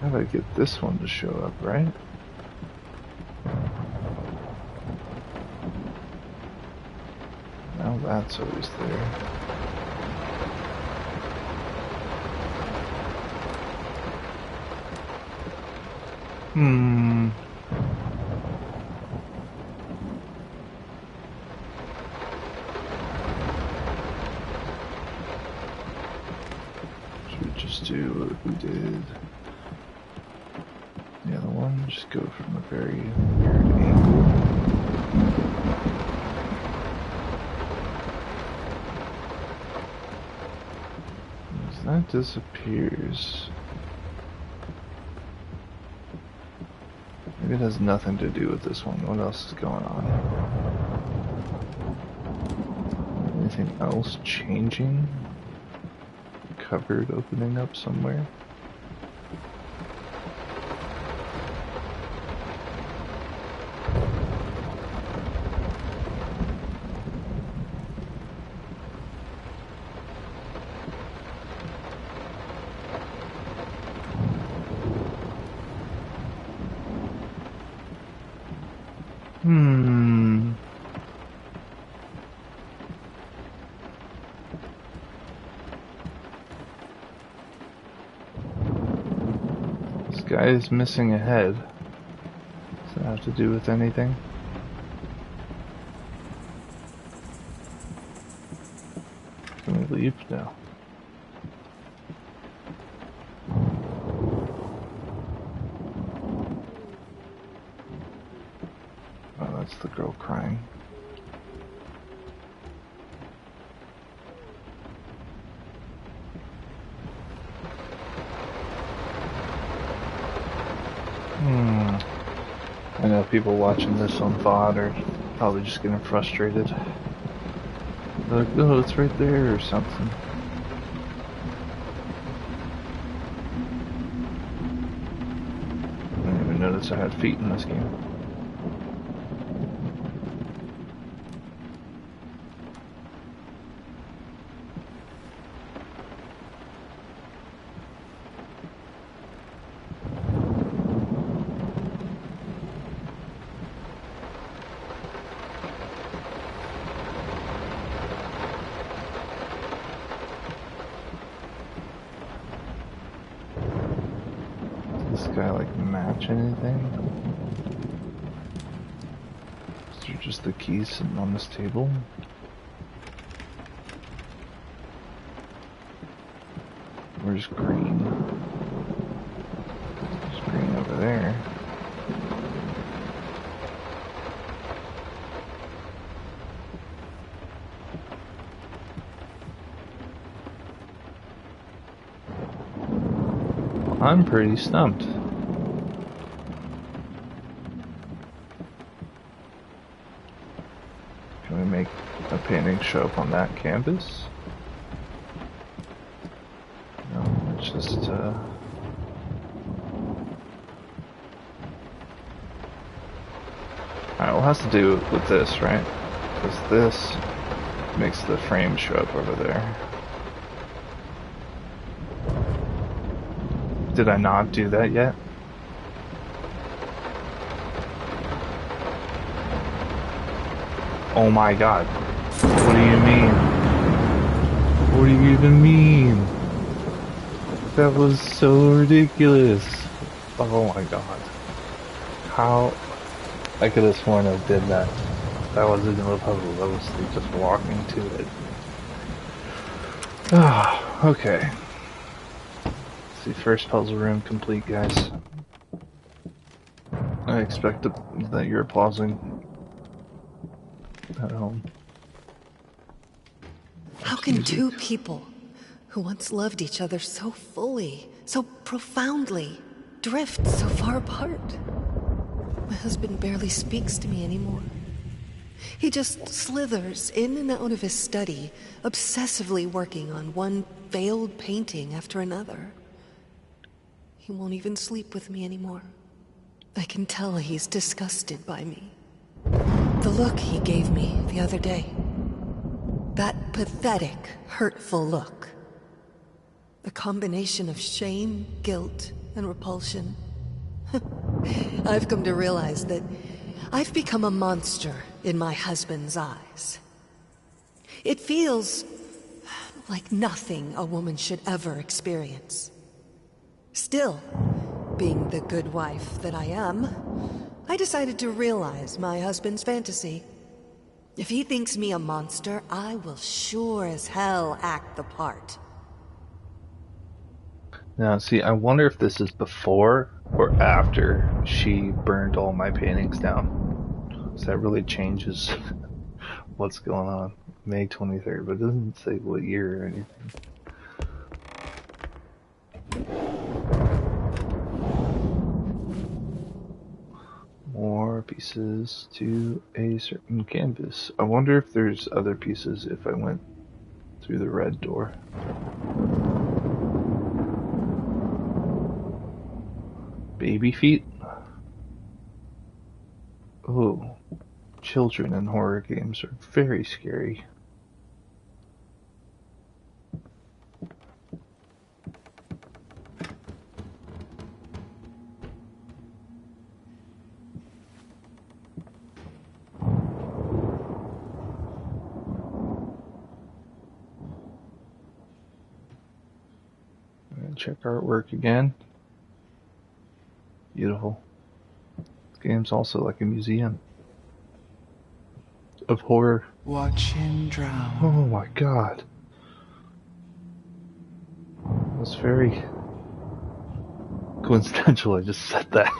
How do I get this one to show up, right? Now that's always there. Should we just do what we did? The other one, just go from a very weird angle. As that disappears. Maybe it has nothing to do with this one. What else is going on? Anything else changing? cupboard opening up somewhere. This guy is missing a head. Does that have to do with anything? Can we leave now? Oh, that's the girl crying. I know people watching this on VOD are probably just getting frustrated. They're like, oh, it's right there or something. I didn't even notice I had feet in this game. Guy like match anything? Is there just the keys sitting on this table? Where's green? There's green over there. I'm pretty stumped. Can we make a painting show up on that canvas? No, it's just Alright, well, it has to do with this, right? Because this makes the frame show up over there. Did I not do that yet? Oh my god. What do you mean? What do you even mean? That was so ridiculous. Oh my god. How? I could have sworn I did that. That wasn't even a puzzle, that was just walking to it. Ah, okay. The first puzzle room complete, guys. I expect that you're applauding at home. How can two people who once loved each other so fully, so profoundly, drift so far apart? My husband barely speaks to me anymore. He just slithers in and out of his study, obsessively working on one failed painting after another. He won't even sleep with me anymore. I can tell he's disgusted by me. The look he gave me the other day. That pathetic, hurtful look. The combination of shame, guilt, and repulsion. I've come to realize that I've become a monster in my husband's eyes. It feels like nothing a woman should ever experience. Still, being the good wife that I am, I decided to realize my husband's fantasy. If he thinks me a monster, I will sure as hell act the part. Now, see, I wonder if this is before or after she burned all my paintings down. So that really changes what's going on. May 23rd, but it doesn't say what year or anything. More pieces to a certain canvas. I wonder if there's other pieces if I went through the red door. Baby feet? Oh, children in horror games are very scary. And check artwork again. Beautiful. This game's also like a museum of horror. Watch him drown. Oh my god. That's very coincidental, I just said that.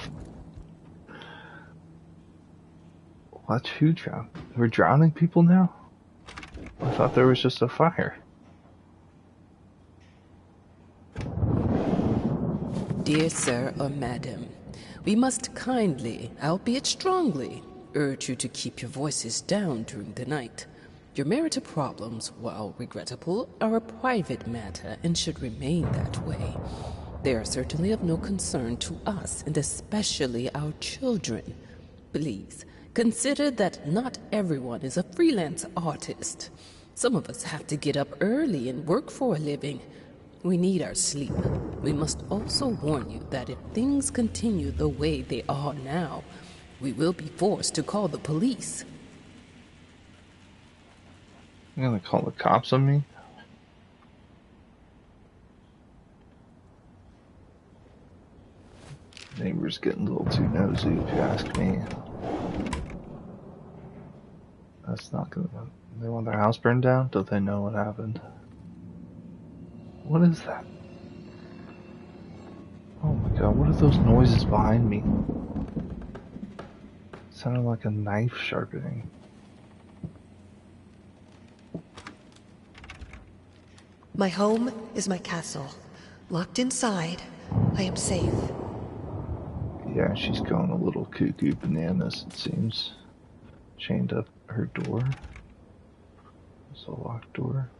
Watch who drown? We're drowning people now? I thought there was just a fire. Dear sir or madam, we must kindly, albeit strongly, urge you to keep your voices down during the night. Your marital problems, while regrettable, are a private matter and should remain that way. They are certainly of no concern to us, and especially our children. Please, consider that not everyone is a freelance artist. Some of us have to get up early and work for a living. We need our sleep. We must also warn you that if things continue the way they are now, we will be forced to call the police. You're gonna call the cops on me? Neighbor's getting a little too nosy, if you ask me. That's not gonna... They want their house burned down? Don't they know what happened? What is that? Oh my god, what are those noises behind me? Sounded like a knife sharpening. My home is my castle. Locked inside, I am safe. Yeah, she's going a little cuckoo bananas, it seems. Chained up her door. It's a locked door.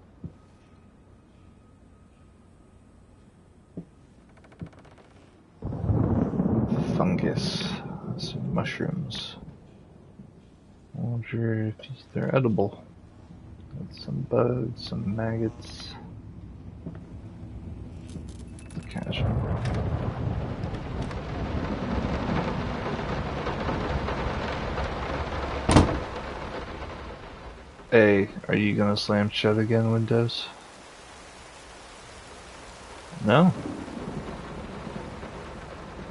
Fungus. Some mushrooms. I wonder if they're edible. Got some bugs, some maggots. Casual. Hey, are you gonna slam shut again, Windows? No?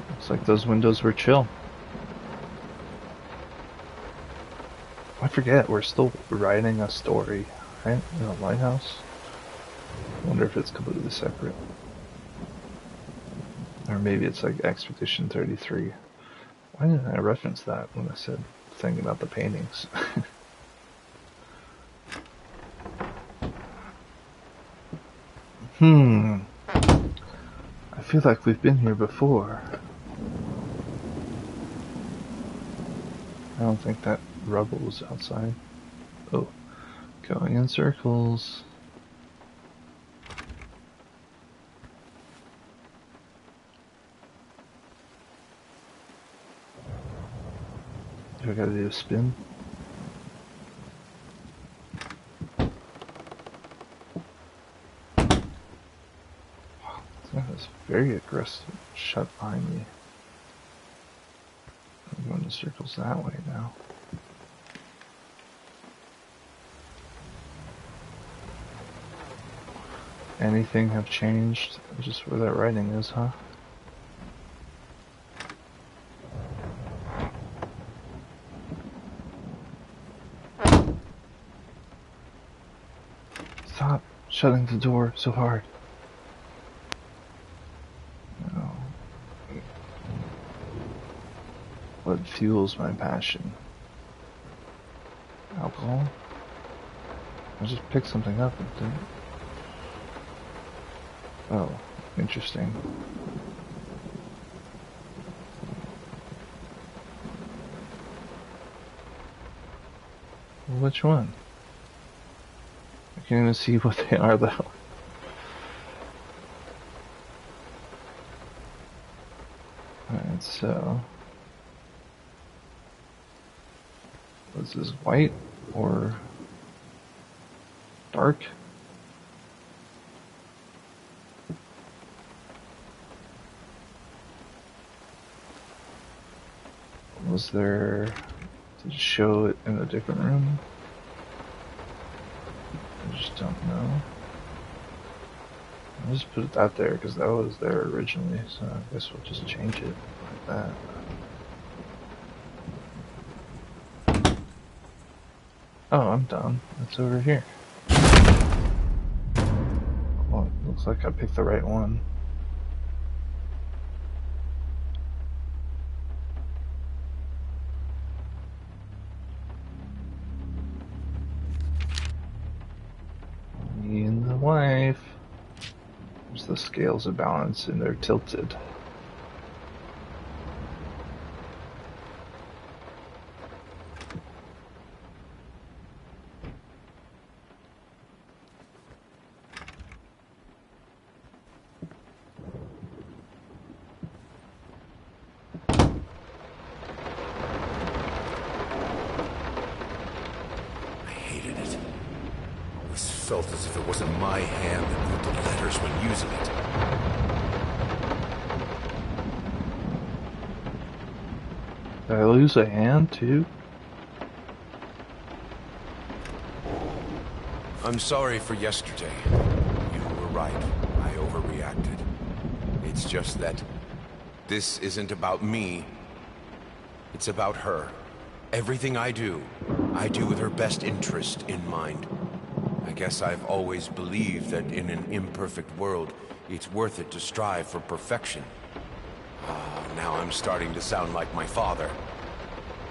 Looks like those windows were chill. I forget, we're still writing a story, right? In a lighthouse? I wonder if it's completely separate. Or maybe it's like Expedition 33. Why didn't I reference that when I said the thing about the paintings? I feel like we've been here before. I don't think that rubble was outside. Oh, going in circles. Do I gotta do a spin? Wow, that is very aggressive. Shut behind me. I'm going in circles that way now. Anything have changed? Just where that writing is, huh? Stop shutting the door so hard. No. What fuels my passion? Alcohol? I just picked something up and didn't. Oh, interesting. Which one? I can't even see what they are though. Alright, Alright, so was this white or dark? Was there, did it show it in a different room? I just don't know. I'll just put it out there because that was there originally, so I guess we'll just change it like that. Oh, I'm done. It's over here. Well, it looks like I picked the right one. Me and the wife. There's the scales of balance and they're tilted. Felt as if it wasn't my hand that wrote the letters when using it. Did I lose a hand too? I'm sorry for yesterday. You were right. I overreacted. It's just that this isn't about me. It's about her. Everything I do with her best interest in mind. I guess I've always believed that in an imperfect world, it's worth it to strive for perfection. Now I'm starting to sound like my father.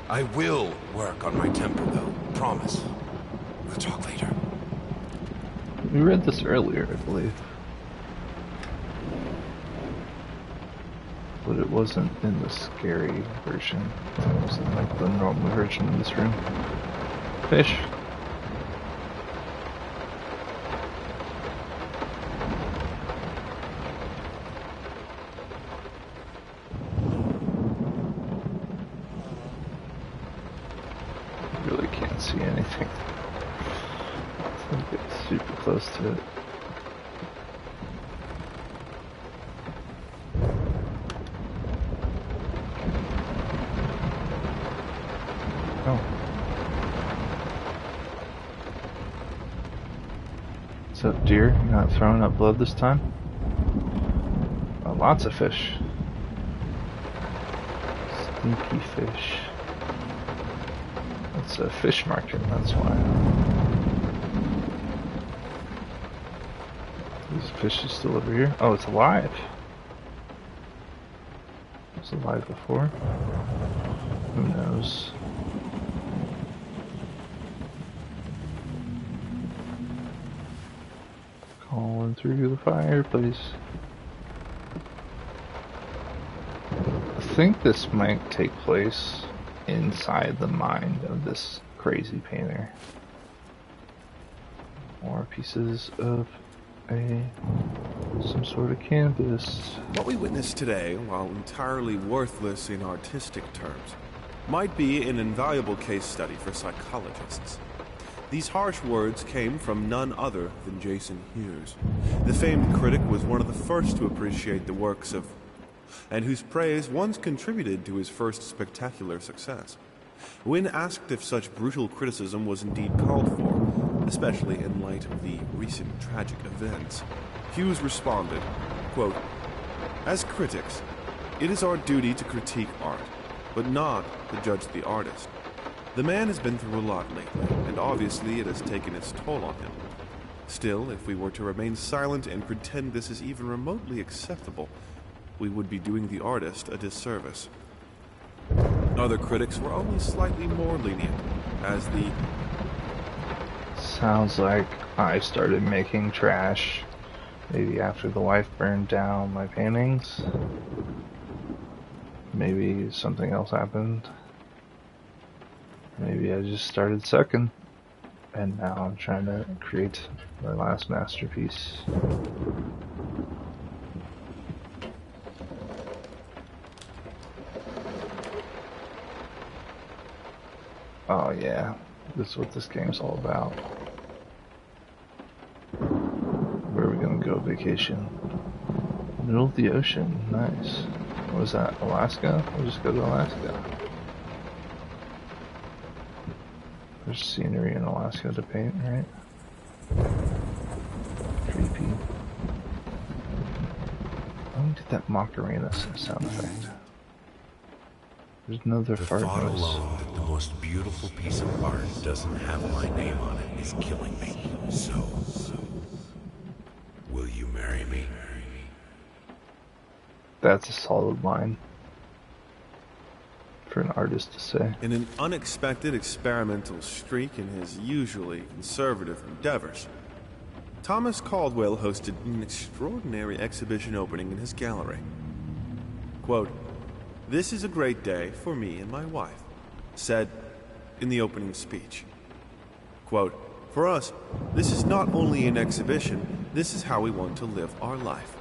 I will work on my temper, though. Promise. We'll talk later. We read this earlier, I believe. But it wasn't in the scary version. It was in like the normal version in this room. Fish. Really can't see anything. Let's get super close to it. Oh. What's up, deer? You're not throwing up blood this time? Oh, lots of fish. Stinky fish. It's a fish market, that's why. This fish is still over here. Oh, it's alive. It was alive before. Who knows? Calling through the fireplace. I think this might take place inside the mind of this crazy painter. More pieces of some sort of canvas. What we witnessed today, while entirely worthless in artistic terms, might be an invaluable case study for psychologists. These harsh words came from none other than Jason Hughes. The famed critic was one of the first to appreciate the works of, and whose praise once contributed to his first spectacular success. When asked if such brutal criticism was indeed called for, especially in light of the recent tragic events, Hughes responded, quote, "As critics, it is our duty to critique art, but not to judge the artist. The man has been through a lot lately, and obviously it has taken its toll on him. Still, if we were to remain silent and pretend this is even remotely acceptable, we would be doing the artist a disservice." Other critics were only slightly more lenient, as the... Sounds like I started making trash. Maybe after the wife burned down my paintings. Maybe something else happened. Maybe I just started sucking. And now I'm trying to create my last masterpiece. Oh yeah, this is what this game's all about. Where are we gonna go vacation? Middle of the ocean, nice. What was that, Alaska? We'll just go to Alaska. There's scenery in Alaska to paint, right? Creepy. Oh, did that Macarena sound effect. There's another The fart thought noise. alone that the most beautiful piece of art doesn't have my name on it is killing me. So, will you marry me? That's a solid line for an artist to say. In an unexpected experimental streak in his usually conservative endeavors, Thomas Caldwell hosted an extraordinary exhibition opening in his gallery. Quote, "This is a great day for me and my wife," said in the opening speech. Quote, "For us, this is not only an exhibition, this is how we want to live our life.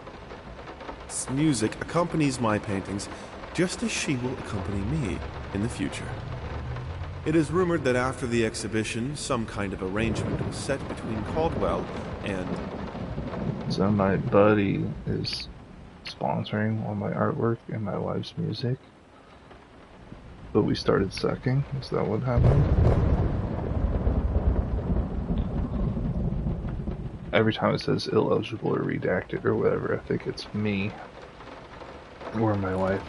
This music accompanies my paintings just as she will accompany me in the future." It is rumored that after the exhibition, some kind of arrangement was set between Caldwell and... So my buddy is sponsoring all my artwork and my wife's music. But we started sucking. Is that what happened? Every time it says illegible or redacted or whatever, I think it's me or my wife.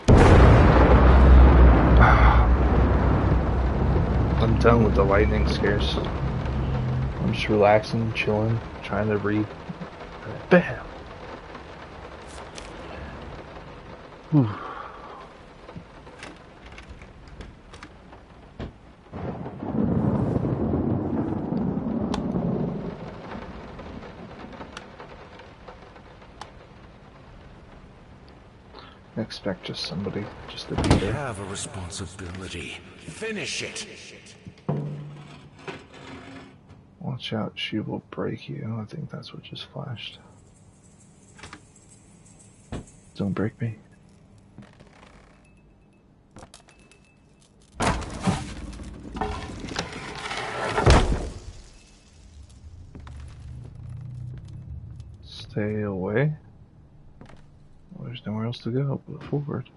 I'm done with the lightning scares. I'm just relaxing, chilling, trying to read. Bam! Whew. I expect just somebody just to be You there. have a responsibility. Finish it. Watch out, she will break you. I think that's what just flashed. Don't break me. Stay away. Well, there's nowhere else to go but forward.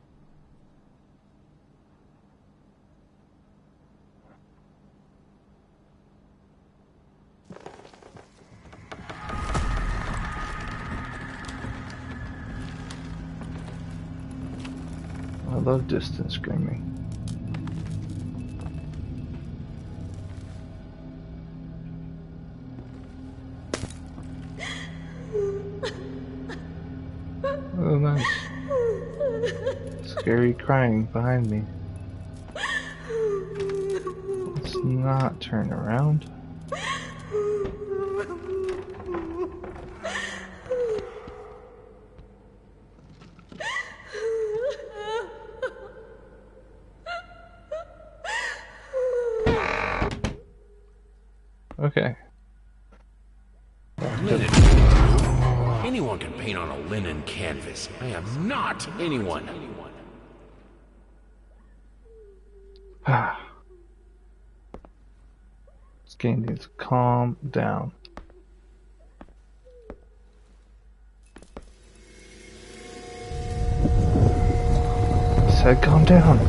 I love distance screaming. Oh, nice. Scary crying behind me. Let's not turn around. Okay. Linen. Anyone can paint on a linen canvas. I am not anyone. This game needs to calm down. I said calm down.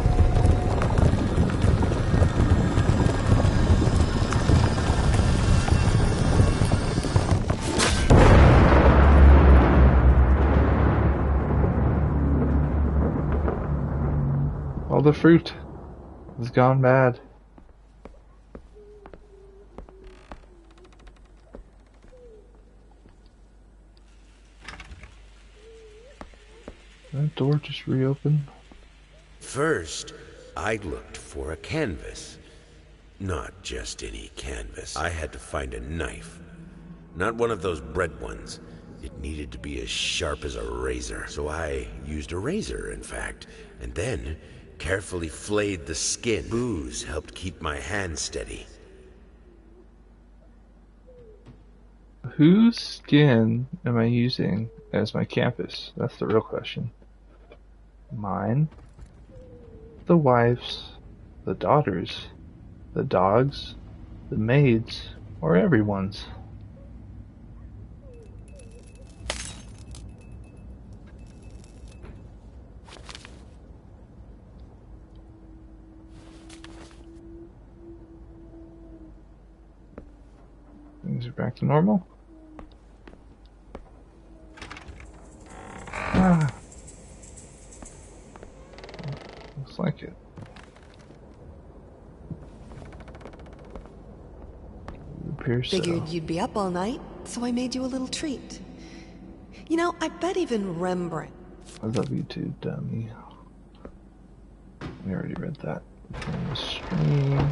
All the fruit has gone bad. That door just reopened. First, I looked for a canvas. Not just any canvas. I had to find a knife. Not one of those bread ones. It needed to be as sharp as a razor. So I used a razor, in fact, and then carefully flayed the skin. Booze helped keep my hand steady. Whose skin am I using as my canvas? That's the real question. Mine, the wife's, the daughter's, The dogs, the maids, or everyone's? Things are back to normal. Ah. Looks like it. It appears Figured so. you'd be up all night, so I made you a little treat. You know, I bet even Rembrandt... I love you too, dummy. We already read that. From the stream.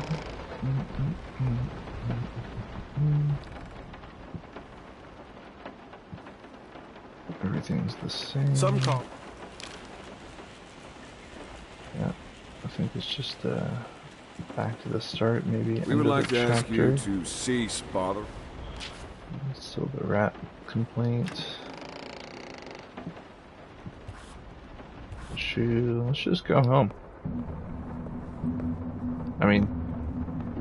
Everything's the same. Some call. Yeah, I think it's just back to the start, maybe. We would like to ask you to cease bother. So the rat complaint. Let's just go home. I mean,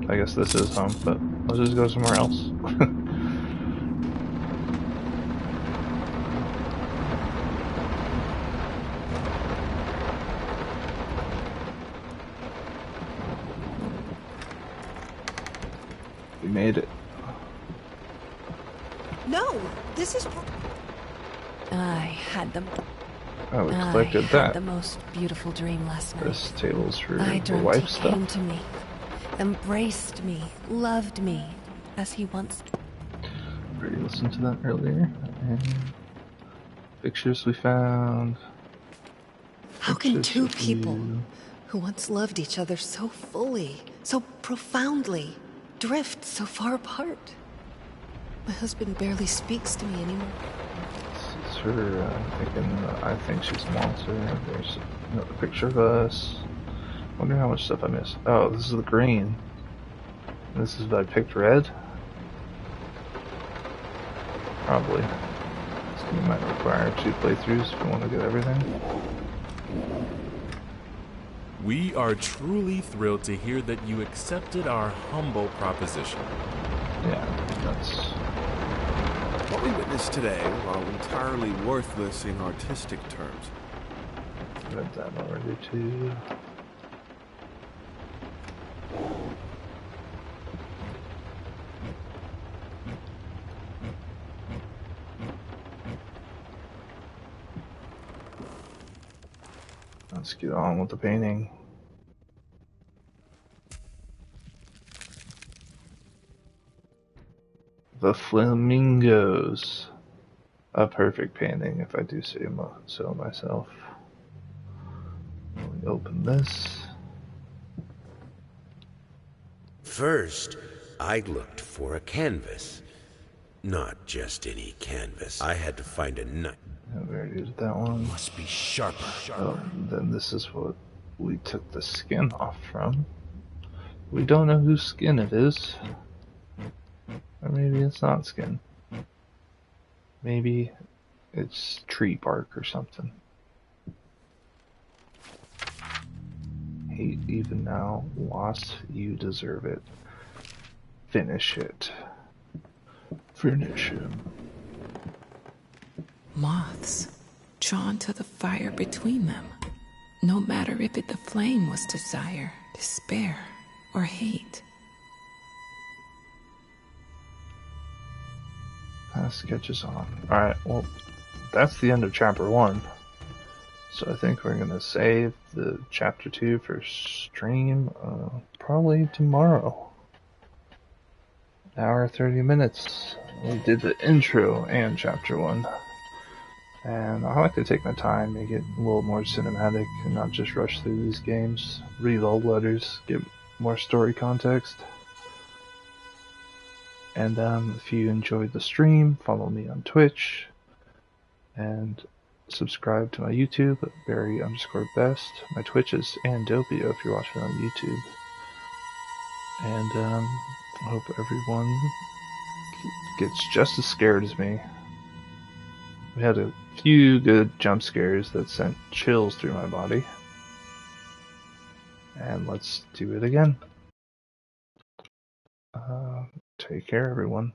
I guess this is home, but let's just go somewhere else. We made it. No, this is... I had the... Oh, we I collected had that. the most beautiful dream last night. This table's for I the dreamt wife he stuff. came to me, embraced me, loved me, as he once... Already listened to that earlier. And pictures we found. How can Pictures two of people you. who once loved each other so fully, so profoundly, drift so far apart? My husband barely speaks to me anymore. This is her thinking, I think she's a monster. There's another picture of us. Wonder how much stuff I missed. Oh, this is the green. This is what I picked red? Probably. This game might require 2 playthroughs if you want to get everything. We are truly thrilled to hear that you accepted our humble proposition. Yeah, that's... What we witnessed today, while entirely worthless in artistic terms, read that already too. Let's get on with the painting. The flamingos. A perfect painting, if I do say so myself. Let me open this. First, I looked for a canvas. Not just any canvas. I had to find a nut. Yeah, we already did that one. Must be sharper. Oh, then this is what we took the skin off from. We don't know whose skin it is. Or maybe it's not skin. Maybe it's tree bark or something. Hate even now. Lost, you deserve it. Finish it. Finish him. Moths, drawn to the fire between them, no matter if the flame was desire, despair, or hate. Sketches on. Alright, well, that's the end of chapter 1. So I think we're going to save the chapter 2 for stream probably tomorrow. Hour 30 minutes. We did the intro and chapter 1. And I like to take my time, make it a little more cinematic and not just rush through these games. Read all letters, get more story context. And if you enjoyed the stream, follow me on Twitch. And subscribe to my YouTube at Barry_Best. My Twitch is Andopio if you're watching on YouTube. And I hope everyone gets just as scared as me. We had a few good jump scares that sent chills through my body. And let's do it again. Take care, everyone.